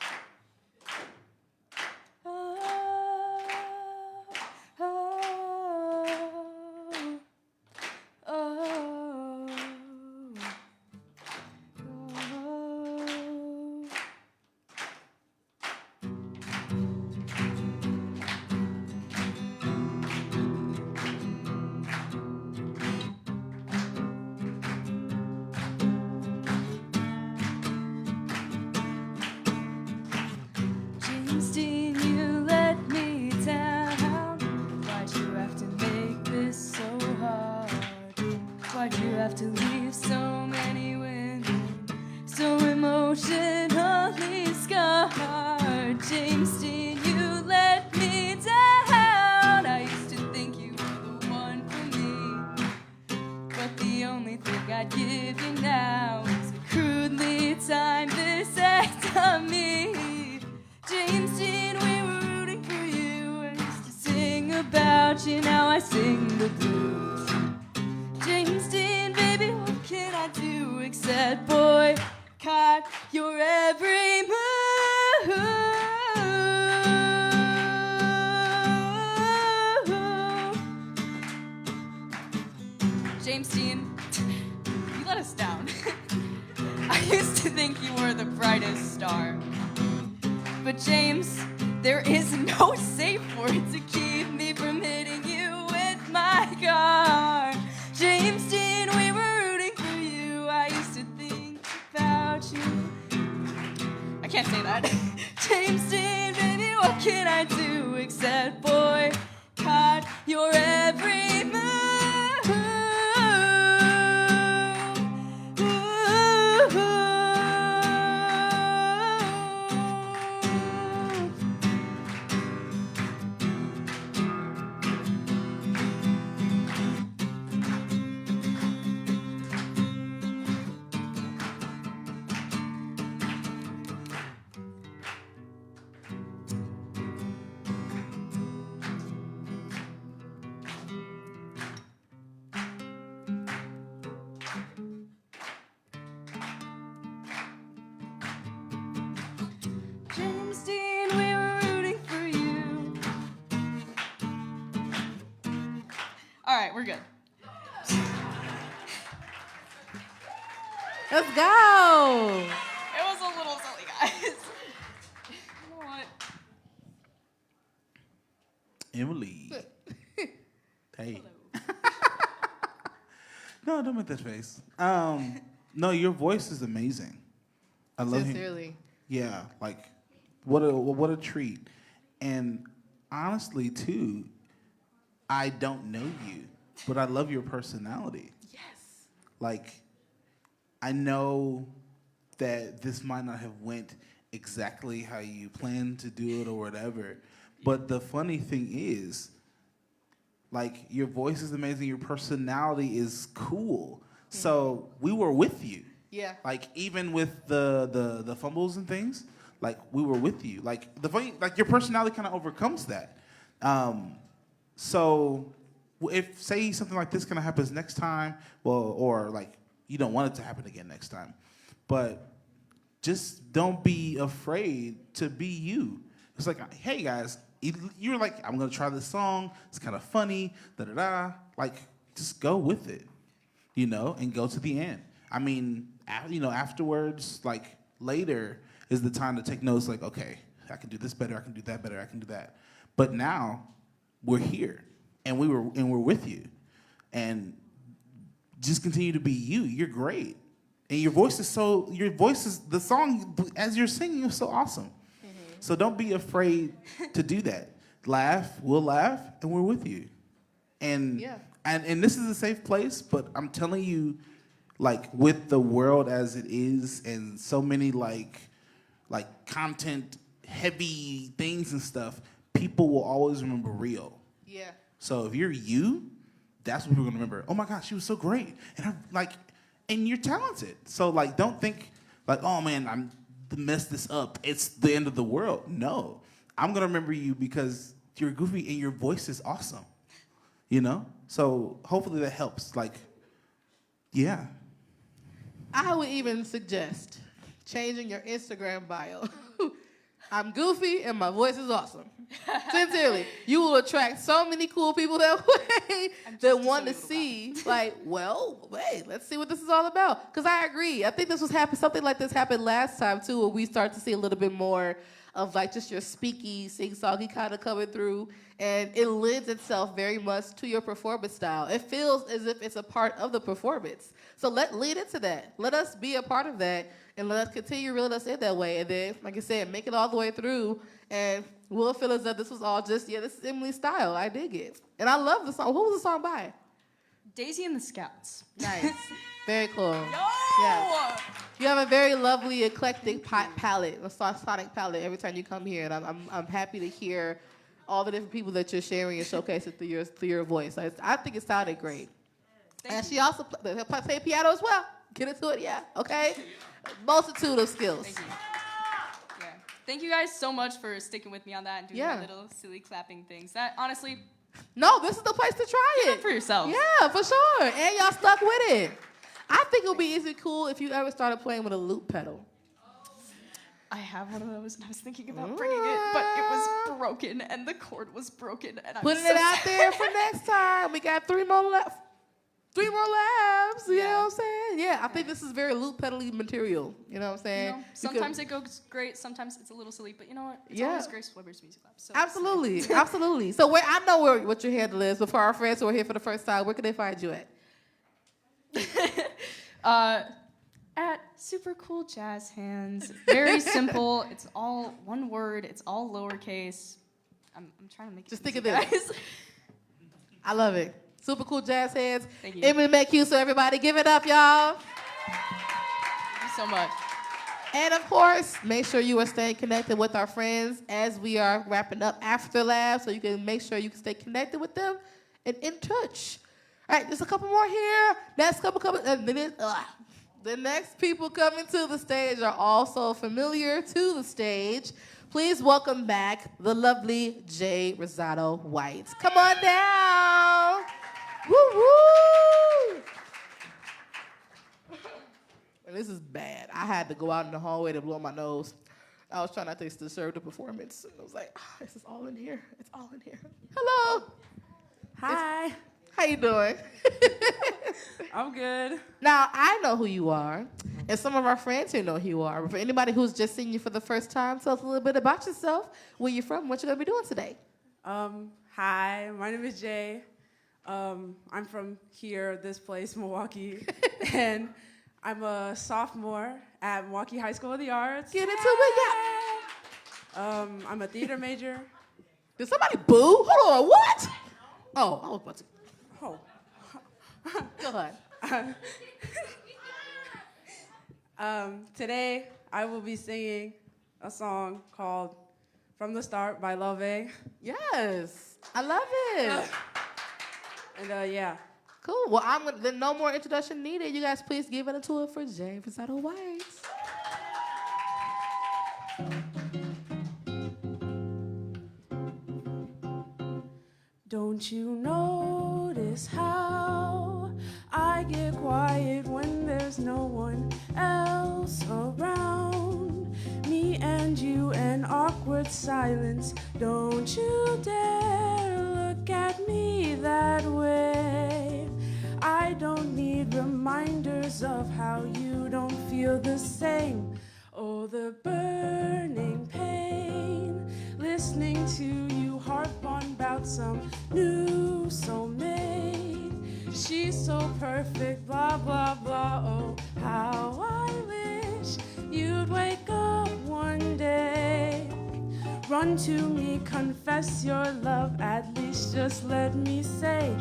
James Dean, you let me down. Why'd you have to make this so hard? Why'd you have to leave so many women so emotionally scarred? James Dean, you let me down. I used to think you were the one for me, but the only thing I'd give you now is a crudely timed this act on me. James Dean, we were rooting for you. I used to sing about you, now I sing the blues. James Dean, baby, what can I do except boycott your every move? James Dean, you let us down. I used to think you were the brightest star. But James, there is no safe word to keep me from hitting you with my car. James Dean, we were rooting for you. I used to think about you. I can't say that. James Dean, baby, what can I do except boycott your every move? James Dean, we were rooting for you. All right, we're good. Let's go. It was a little silly, guys. You know what? Emily. Hey. No, don't make that face. No, your voice is amazing. I love Sincerely. Yeah, like what a treat. And honestly, too, I don't know you, but I love your personality. Yes. Like, I know that this might not have went exactly how you planned to do it or whatever, but the funny thing is, like, your voice is amazing, your personality is cool. So we were with you. Yeah. Like, even with the fumbles and things, like, we were with you. Like, the funny, like, your personality kind of overcomes that. So if, say, something like this kind of happens next time, well, or, like, you don't want it to happen again next time, but just don't be afraid to be you. It's like, hey, guys, you're like, I'm going to try this song. It's kind of funny, da-da-da. Like, just go with it, you know, and go to the end. I mean, you know, afterwards, like, later is the time to take notes, like, okay, I can do this better, I can do that better, I can do that. But now, we're here, and we're with you. And just continue to be you. You're great. And your voice is the song, as you're singing, is so awesome. So don't be afraid to do that. Laugh, we'll laugh, and we're with you. And Yeah. and this is a safe place, but I'm telling you, like, with the world as it is, and so many like content heavy things and stuff, people will always remember real. Yeah. So if you're you, that's what people are gonna remember. Oh my gosh, she was so great, and you're talented. So, like, don't think like, oh man, I'm messed this up. It's the end of the world. No, I'm gonna remember you because you're goofy and your voice is awesome. You know. So hopefully that helps. Like, yeah. I would even suggest changing your Instagram bio. I'm goofy and my voice is awesome. Sincerely, you will attract so many cool people that way that want to see, like, well, wait, let's see what this is all about. Because I agree. I think this was something like this happened last time, too, where we start to see a little bit more of, like, just your speaky, sing-songy kind of coming through. And it lends itself very much to your performance style. It feels as if it's a part of the performance. So lead into that. Let us be a part of that. And let us continue reeling us in that way. And then, like I said, make it all the way through. And we'll feel as though this was all just, this is Emily's style. I dig it. And I love the song. Who was the song by? Daisy and the Scouts. Nice. Very cool. Yes. You have a very lovely, eclectic palette, a sonic palette every time you come here. And I'm happy to hear all the different people that you're sharing and showcasing through your voice. I think it sounded great. And she also play piano as well. Get into it, yeah. Okay? Multitude of skills. Thank you. Yeah. Thank you guys so much for sticking with me on that and doing my little silly clapping things. That honestly. No, this is the place to try it. For yourself. Yeah, for sure. And y'all stuck with it. I think it would be easy cool if you ever started playing with a loop pedal. I have one of those, and I was thinking about bringing it, but it was broken, and the cord was broken, and Putting it out there for next time. We got 3 more left. 3 more labs, you know what I'm saying? Yeah, I think this is very loop pedal-y material, you know what I'm saying? Sometimes it goes great, sometimes it's a little silly, but you know what? It's always Grace Weber's Music Lab. So absolutely, absolutely. So I know what your handle is, but for our friends who are here for the first time, where can they find you at? At Super Cool Jazz Hands. Very simple. It's all one word. It's all lowercase. I'm trying to make it just easy, think of this. guys. I love it. Super Cool Jazz Hands. Thank you. Emily Mancuso, everybody. Give it up, y'all. Thank you so much. And, of course, make sure you are staying connected with our friends as we are wrapping up After Lab, so you can make sure you can stay connected with them and in touch. All right, just a couple more here. Next couple, and then the next people coming to the stage are also familiar to the stage. Please welcome back the lovely J. Rosado-White. Come on down. Woo woo! And this is bad. I had to go out in the hallway to blow my nose. I was trying not to disturb the performance. I was like, this is all in here. It's all in here. Hello. Hi. How you doing? I'm good. Now, I know who you are, and some of our friends here know who you are. But for anybody who's just seeing you for the first time, tell us a little bit about yourself, where you're from, what you're going to be doing today. Hi, my name is Jay. I'm from here, this place, Milwaukee, and I'm a sophomore at Milwaukee High School of the Arts. Get into it, yeah. I'm a theater major. Did somebody boo? Hold on, what? Oh, I was about to. Oh. Go ahead. Today, I will be singing a song called From the Start by Luvlee. Yes, I love it. And yeah. Cool. Well, then no more introduction needed. You guys please give it a tour for J. Rosado-White. Don't you notice how I get quiet when there's no one else around? Me and you, an awkward silence. Don't you dare look at me that way. I don't need reminders of how you don't feel the same. Oh, the burning pain, listening to you harp on about some new soulmate. She's so perfect, blah, blah, blah. Oh, how I wish you'd wake up one day. Run to me, confess your love, at least just let me say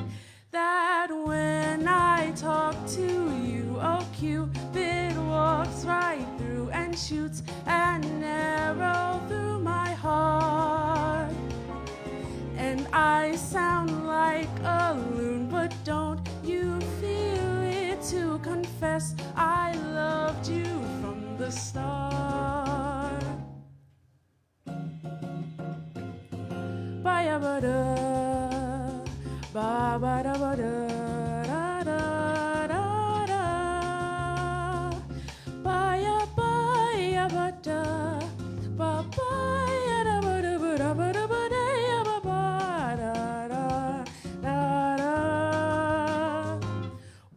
that when I talk to you, oh, Cupid walks right through and shoots an arrow through my heart. And I sound like a loon, but don't you feel it to confess I loved you from the start. Ba-ya-ba-da, ba-ba-da-ba-da, da-da-da-da-da. Ba-ya-ba-ya.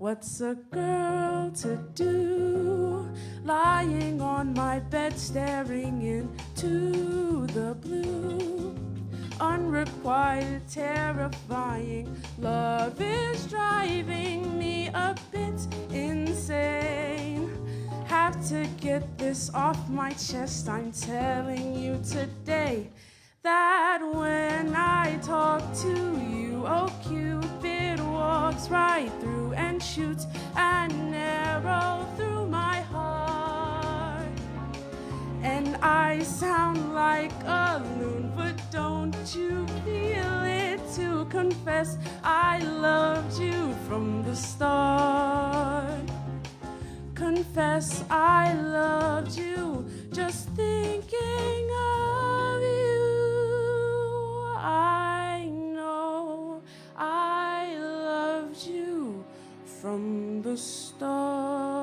What's a girl to do? Lying on my bed, staring into the blue. Unrequited, terrifying. Love is driving me a bit insane. Have to get this off my chest. I'm telling you today that when I talk to you, oh Cupid walks right through and shoots an arrow through my heart. And I sound like a loon, but don't you feel it to confess I loved you from the start. Confess I loved you, just thinking of you. I know I loved you from the start.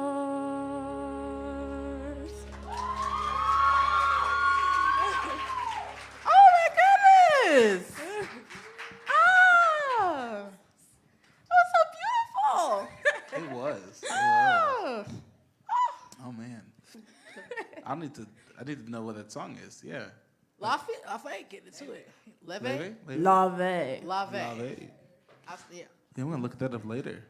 Oh my goodness! Ah, that was so beautiful. It was. Oh. Oh man. I need to know what that song is. Yeah. Lafayette, get into it. Leve? Lave. Lave. Lave. Yeah. Yeah, I'm gonna look that up later.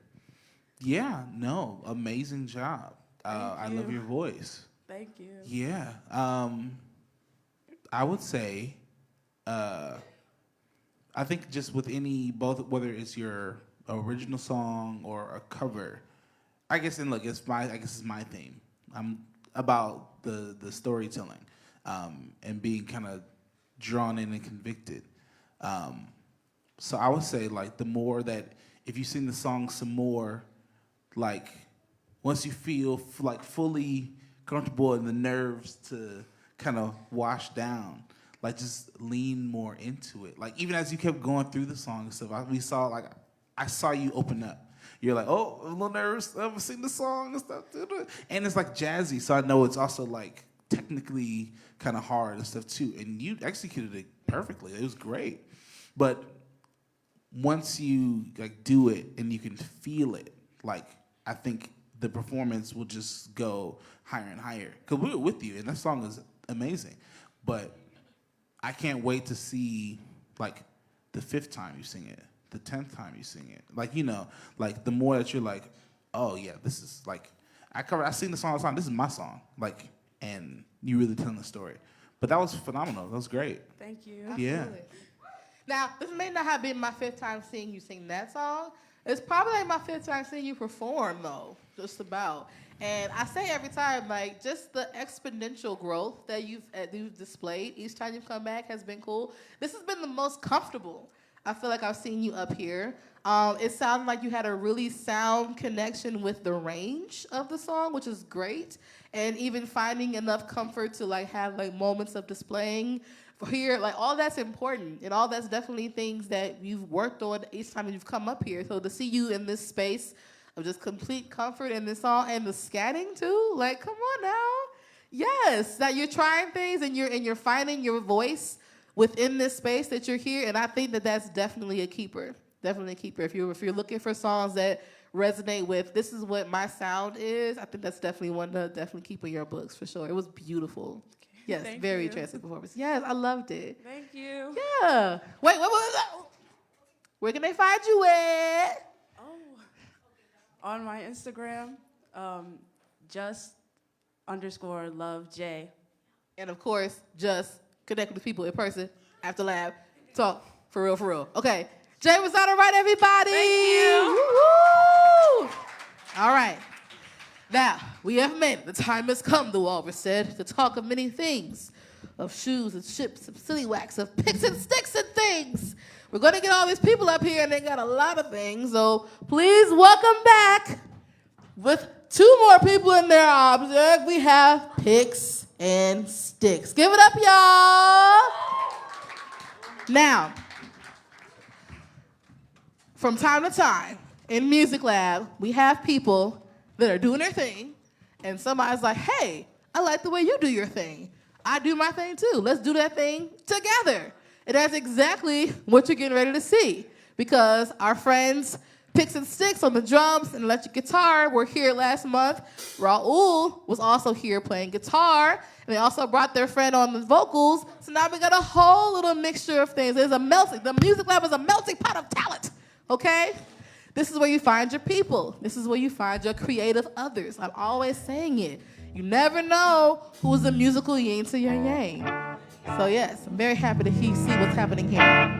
Yeah, no, amazing job. I love your voice. Thank you. Yeah. I would say, I think just with both, whether it's your original song or a cover, I guess, and look, it's my theme. I'm about the storytelling, and being kind of drawn in and convicted. So I would say, like, the more that if you sing the song some more, like, once you feel like fully comfortable and the nerves to kind of wash down, like, just lean more into it. Like, even as you kept going through the song and stuff, I saw you open up. You're like, oh, I'm a little nervous. I'm sing the song and stuff. And it's like jazzy, so I know it's also like technically kind of hard and stuff too. And you executed it perfectly. It was great. But once you like do it and you can feel it, like, I think the performance will just go higher and higher. Because we were with you, and that song is amazing. But I can't wait to see, like, the 5th time you sing it, the 10th time you sing it. Like, you know, like, the more that you're like, oh, yeah, this is, like, I sing the song all the time. This is my song. Like, and you really telling the story. But that was phenomenal. That was great. Thank you. Yeah. Absolutely. Now, this may not have been my 5th time seeing you sing that song. It's probably like my 5th time seeing you perform, though, just about. And I say every time, like, just the exponential growth that you've displayed each time you've come back has been cool. This has been the most comfortable I feel like I've seen you up here. It sounded like you had a really sound connection with the range of the song, which is great. And even finding enough comfort to, like, have, like, moments of displaying here, like, all that's important, and all that's definitely things that you've worked on each time you've come up here. So to see you in this space of just complete comfort in this song, and the scatting too, like, come on now. Yes, that you're trying things and you're finding your voice within this space that you're here, and I think that that's definitely a keeper. Definitely a keeper. If you're looking for songs that resonate with, this is what my sound is, I think that's definitely one to definitely keep in your books for sure. It was beautiful. Yes, Thank very you. transcendent performance. Yes, I loved it. Thank you. Yeah. Wait, where can they find you at? On my Instagram, just_LoveJ. And of course, just connect with people in person after lab. Talk for real. Okay. Jay Rosado-White, everybody. Thank you. Woo-hoo! All right. Now, we have made it. The time has come, the walrus said, to talk of many things. Of shoes and ships, of silly wax, of picks and sticks and things. We're going to get all these people up here, and they got a lot of things. So please welcome back, with 2 more people in their object, we have picks and sticks. Give it up, y'all. Now, from time to time, in Music Lab, we have people that are doing their thing, and somebody's like, hey, I like the way you do your thing. I do my thing too. Let's do that thing together. And that's exactly what you're getting ready to see, because our friends Picks and Stix on the drums and electric guitar were here last month. Raul was also here playing guitar, and they also brought their friend on the vocals. So now we got a whole little mixture of things. The Music Lab is a melting pot of talent, okay? This is where you find your people. This is where you find your creative others. I'm always saying it. You never know who's the musical yin to your yang. So yes, I'm very happy to see what's happening here.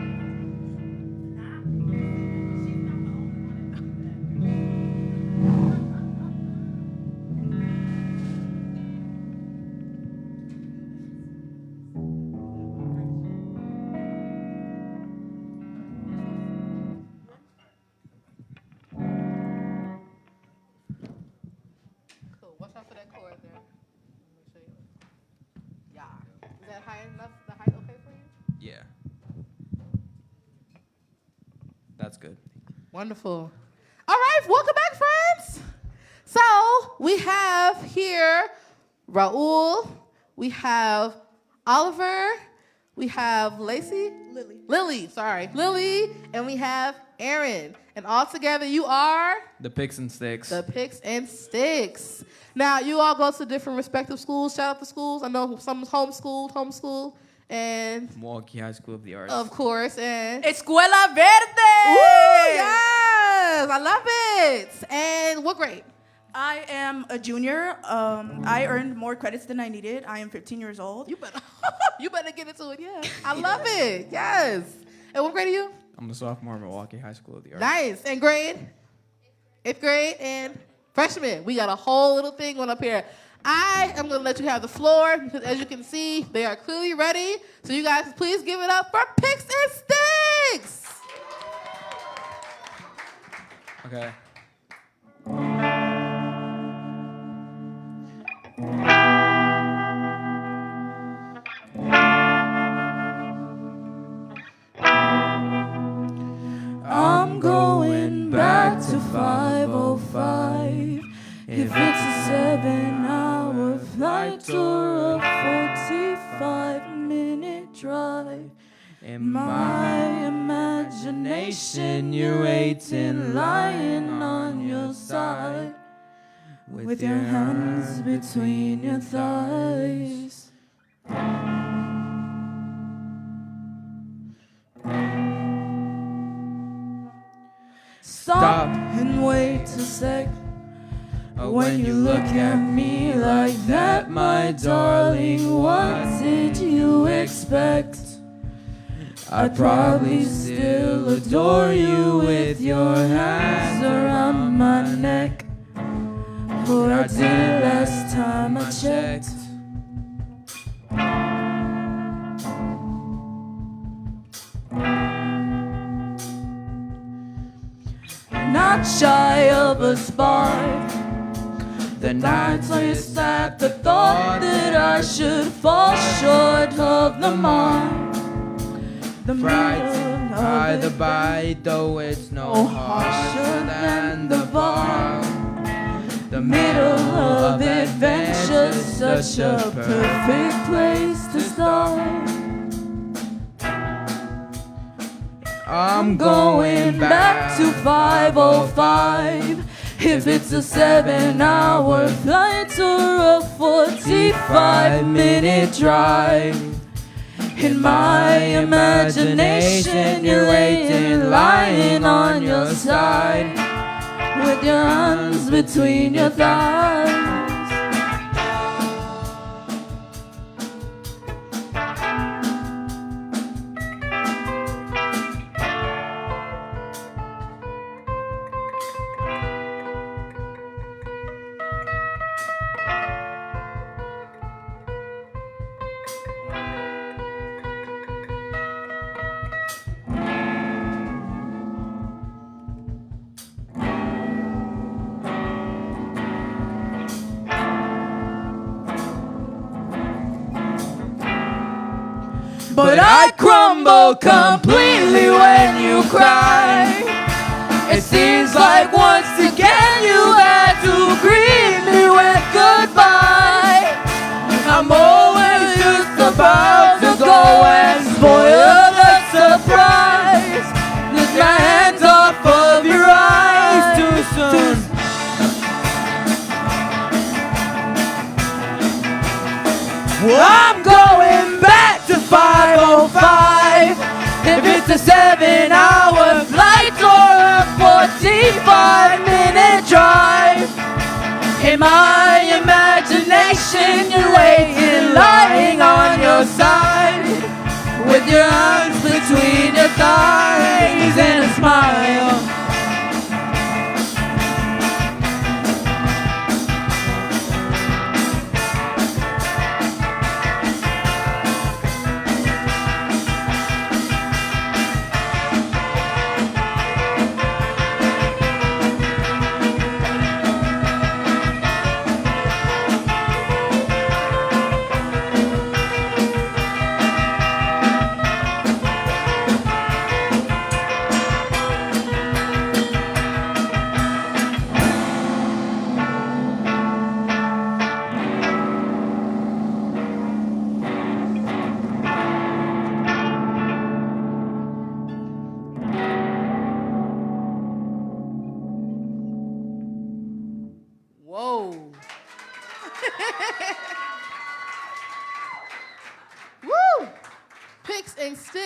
That's good. Wonderful. All right, welcome back, friends. So we have here Raul, we have Oliver, we have Lily, and we have Aaron. And all together you are? The Picks and Stix. The Picks and Stix. Now, you all go to different respective schools. Shout out to schools. I know some's homeschooled, and Milwaukee High School of the Arts. of course, and Escuela Verde. Ooh, yes, I love it. And what grade? I am a junior. I earned more credits than I needed. I am 15 years old. You better get into it. Yeah, I love it. Yes. And what grade are you? I'm a sophomore at Milwaukee High School of the Arts. Nice. And grade? 8th grade and freshman. We got a whole little thing going up here. I am going to let you have the floor because, as you can see, they are clearly ready. So you guys, please give it up for Picks and Stix. Okay. I'm going back to 5:05. If it's a 7-hour flight or a 45-minute drive, in my imagination you're waiting, lying on your side, with your hands between your thighs. Stop and wait a sec. When you look at me like that, my darling, what did you expect? I'd probably still adore you with your hands around my neck, but I did last time I checked. Not shy of a spark. The nights I at the thought that I should fall short of the mark. The Frightened by the bite, though it's no harsher than the bar. The middle of adventure's such a perfect place to start. I'm going back to 5:05. If it's a 7-hour flight or a 45-minute drive, in my imagination you're waiting, lying on your side, with your hands between your thighs. But I crumble completely when you cry. It seems like once again you had to greet me with goodbye. I'm always just about to go and spoil the surprise. Lift my hands off of your eyes.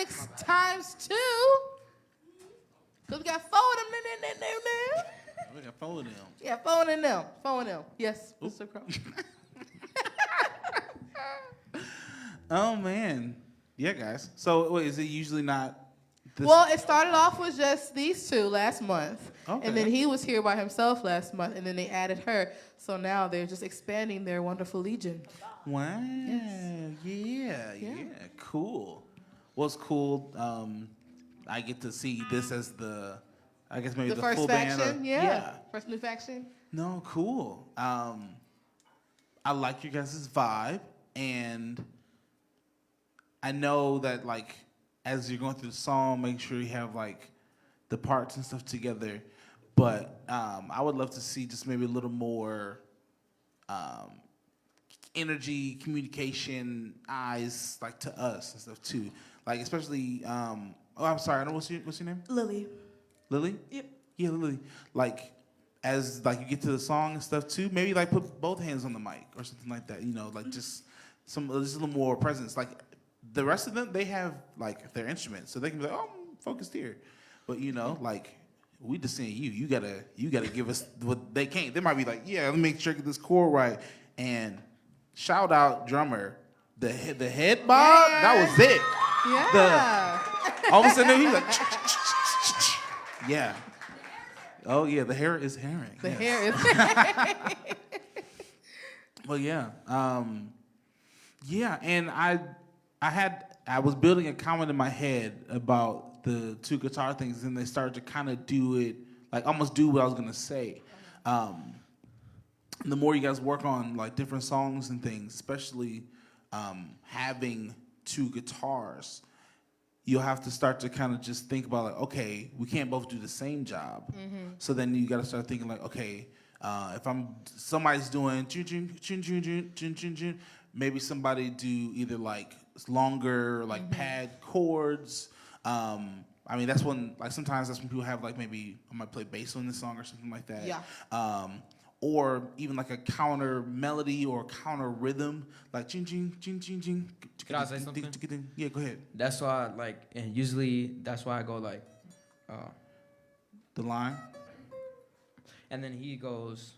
Stix times 2. Because we got 4 of them in there. We got 4 of them. Yeah, 4 of them. 4 of them. Yes, Mr. Crump. Oh, man. Yeah, guys. So, wait, is it usually not this? Well, it started off with just these 2 last month. Okay. And then he was here by himself last month, and then they added her. So now they're just expanding their wonderful legion. Wow. Yes. Yeah. Cool. Well, it's cool. I get to see this as I guess maybe the first full faction, band. yeah. First new faction. No, cool. I like your guys' vibe, and I know that, like, as you're going through the song, make sure you have, like, the parts and stuff together. But I would love to see just maybe a little more energy, communication, eyes, like, to us and stuff, too. Like, especially, I'm sorry, I don't know, what's your name? Lily. Lily? Yep. Yeah, Lily. Like, as, like, you get to the song and stuff, too, maybe, like, put both hands on the mic or something like that, you know, like, just a little more presence. Like, the rest of them, they have, like, their instruments, so they can be like, oh, I'm focused here. But, you know, like, we just seeing you. You gotta give us what they can't. They might be like, yeah, let me make sure I get this chord right. And shout out drummer, the head bob, that was it. Yeah. All of a sudden he's like, yeah. Oh yeah, the hair is herring. The yes. hair is. Well, yeah, and I was building a comment in my head about the 2 guitar things, and they started to kind of do it, like almost do what I was gonna say. The more you guys work on like different songs and things, especially having 2 guitars, you'll have to start to kind of just think about like, okay, we can't both do the same job. Mm-hmm. So then you got to start thinking like, okay, if somebody's doing maybe somebody do either like longer like pad chords. I mean, that's when, like, sometimes that's when people have, like, maybe I might play bass on this song or something like that. Yeah. Or even, like, a counter melody or counter rhythm, like, ching, ching, ching, ching, ching. Can I say something? Yeah, go ahead. That's why, like, and usually that's why I go, like, the line. And then he goes.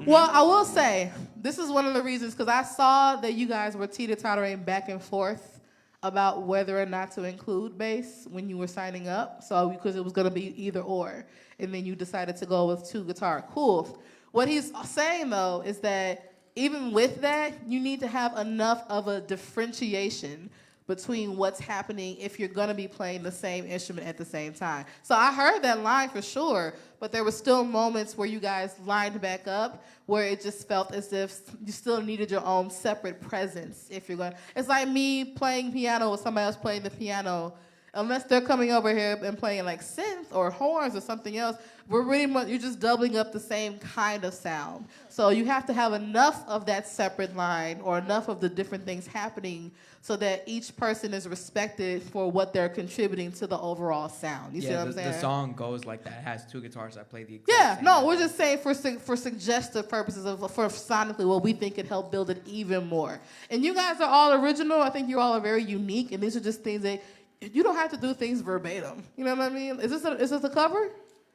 Well, I will say, this is one of the reasons, because I saw that you guys were teeter-tottering back and forth about whether or not to include bass when you were signing up. So, because it was going to be either or. And then you decided to go with 2 guitar. Cool. What he's saying, though, is that even with that, you need to have enough of a differentiation between what's happening if you're going to be playing the same instrument at the same time. So I heard that line for sure, but there were still moments where you guys lined back up where it just felt as if you still needed your own separate presence if you're going. It's like me playing piano with somebody else playing the piano. Unless they're coming over here and playing like synth or horns or something else, we're really much, you're just doubling up the same kind of sound. So you have to have enough of that separate line or enough of the different things happening so that each person is respected for what they're contributing to the overall sound. You see what I'm saying? The song goes like that. It has 2 guitars that play the exact Yeah, same no, note. we're just saying for suggestive purposes, for sonically what we think could help build it even more. And you guys are all original. I think you all are very unique, and these are just things that you don't have to do things verbatim. You know what I mean? Is this a cover?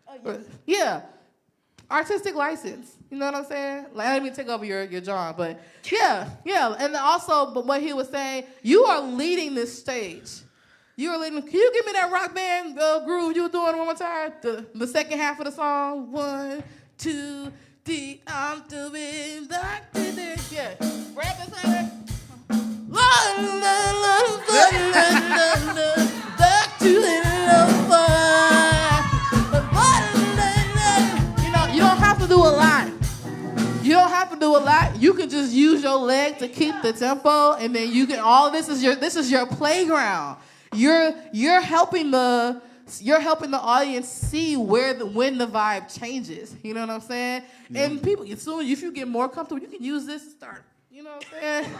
Oh, yeah. Artistic license. You know what I'm saying? Like, I didn't mean to take over your John, but yeah. And also, but what he was saying, you are leading this stage. You are leading. Can you give me that rock band groove you were doing one more time? The second half of the song. 1, 2, 3. I'm doing like this. Yeah. Grab this honey. Back to the you don't have to do a lot. You don't have to do a lot. You can just use your leg to keep the tempo, and then you can. All this is your playground. You're helping the audience see when the vibe changes. You know what I'm saying? Yeah. And people, if you get more comfortable, you can use this to start. You know what I'm saying?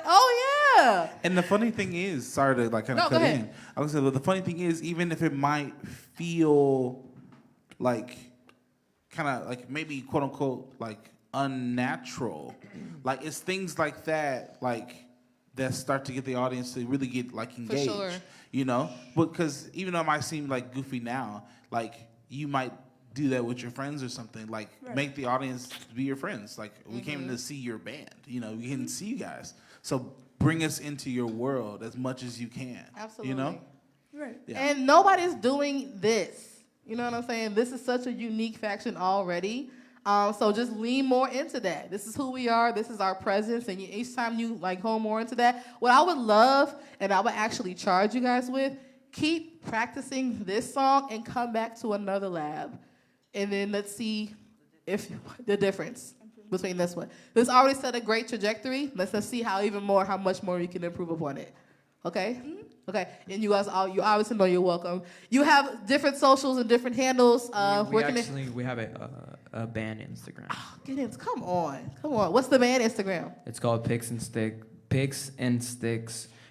Oh yeah. And the funny thing is, sorry to like kind of cut in. I was gonna say, but the funny thing is, even if it might feel like kind of like maybe quote unquote like unnatural. Like it's things like that, that start to get the audience to really get engaged. For sure. You know, because even though it might seem goofy now, you might do that with your friends or something. Make the audience be your friends. We came to see your band. You know, we can see you guys. So bring us into your world as much as you can. Absolutely. You know? Right. Yeah. And nobody's doing this. You know what I'm saying? This is such a unique faction already. So just lean more into that. This is who we are. This is our presence. And each time you hone more into that, what I would love, and I would actually charge you guys with, keep practicing this song and come back to another lab. And then let's see if the difference between this one. This already set a great trajectory. Let's see how much more you can improve upon it. Okay? Okay. And you guys, you obviously know you're welcome. You have different socials and different handles. We have a band Instagram. Oh, get in. Come on. What's the band Instagram? It's called Pix and Stix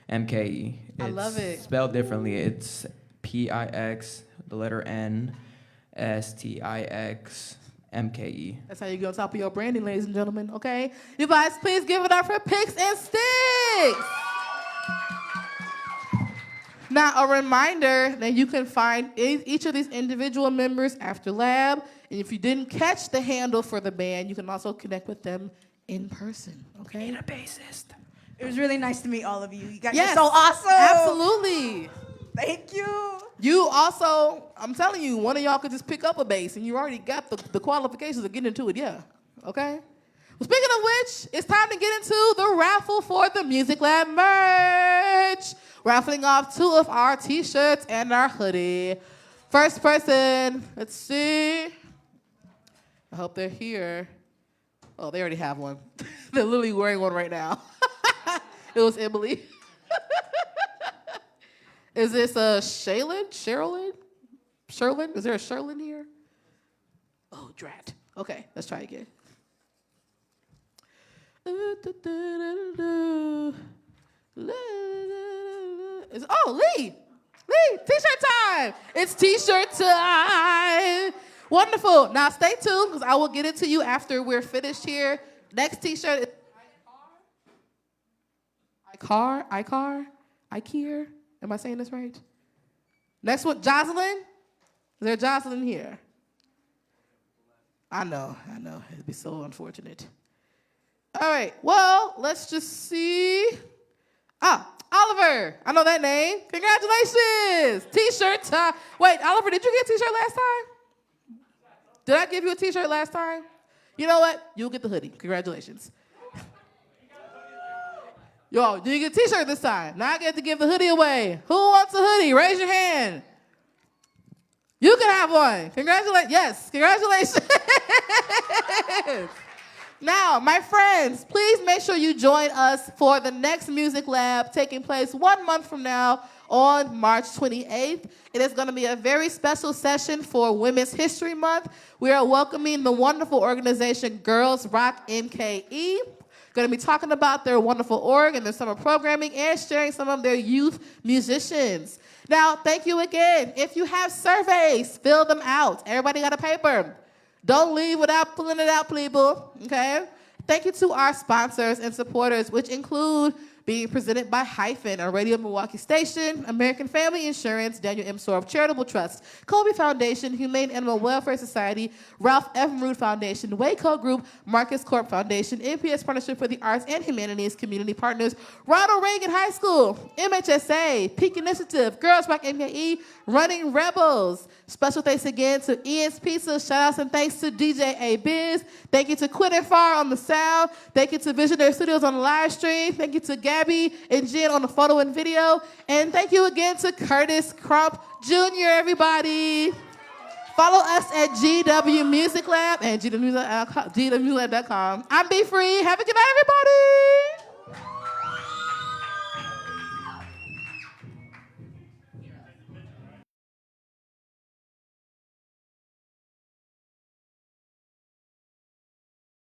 MKE. I love it. It's spelled differently. It's PIX, the letter N, STIX MKE. That's how you get on top of your branding, ladies and gentlemen. Okay. You guys, please give it up for Pix and Stix. Now, a reminder that you can find each of these individual members after lab. And if you didn't catch the handle for the band, you can also connect with them in person, okay? And a bassist. It was really nice to meet all of you. You guys Yes, are so awesome. Absolutely. Thank you. You also, I'm telling you, one of y'all could just pick up a bass and you already got the qualifications of getting into it, yeah. Okay? Well, speaking of which, it's time to get into the raffle for the Music Lab merch. Raffling off 2 of our t-shirts and our hoodie. First person, let's see. I hope they're here. Oh, they already have one. They're literally wearing one right now. It was Emily. Is this Shaylin? Sherlin? Is there a Sherlin here? Oh, drat. Okay, let's try again. Lee, t-shirt time. It's t-shirt time. Wonderful. Now stay tuned because I will get it to you after we're finished here. Next t-shirt is Icar. Am I saying this right? Next one, Jocelyn. Is there a Jocelyn here? I know. It'd be so unfortunate. All right, well, let's just see. Oliver. I know that name. Congratulations. T-shirt time. Wait, Oliver, did you get a t-shirt last time? Did I give you a t-shirt last time? You know what? You'll get the hoodie. Congratulations. Yo, did you get a t-shirt this time? Now I get to give the hoodie away. Who wants a hoodie? Raise your hand. You can have one. Congratulations. Yes, congratulations. Now, my friends, please make sure you join us for the next Music Lab taking place 1 month from now on March 28th. It is going to be a very special session for Women's History Month. We are welcoming the wonderful organization Girls Rock MKE. Going to be talking about their wonderful org and their summer programming and sharing some of their youth musicians. Now, thank you again. If you have surveys, fill them out. Everybody got a paper. Don't leave without pulling it out, people, okay? Thank you to our sponsors and supporters, which include being presented by Hyphen, a Radio Milwaukee station, American Family Insurance, Daniel M. Sorb Charitable Trust, Koupi Foundation, Humane Animal Welfare Society, Ralph F. Root Foundation, Wayco Group, Marcus Corp Foundation, NPS Partnership for the Arts and Humanities, Community Partners, Ronald Reagan High School, MHSA, Peak Initiative, Girls Rock MKE, Running Rebels. Special thanks again to Ian's Pizza. Shout outs and thanks to DJ A Biz. Thank you to Quinten Farr on the sound. Thank you to Visionary Studios on the live stream. Thank you to Gabby and Jen on the photo and video. And thank you again to Curtis Crump Jr., everybody. Follow us at GW Music Lab and GWMusiclab.com. I'm Be Free. Have a good night, everybody.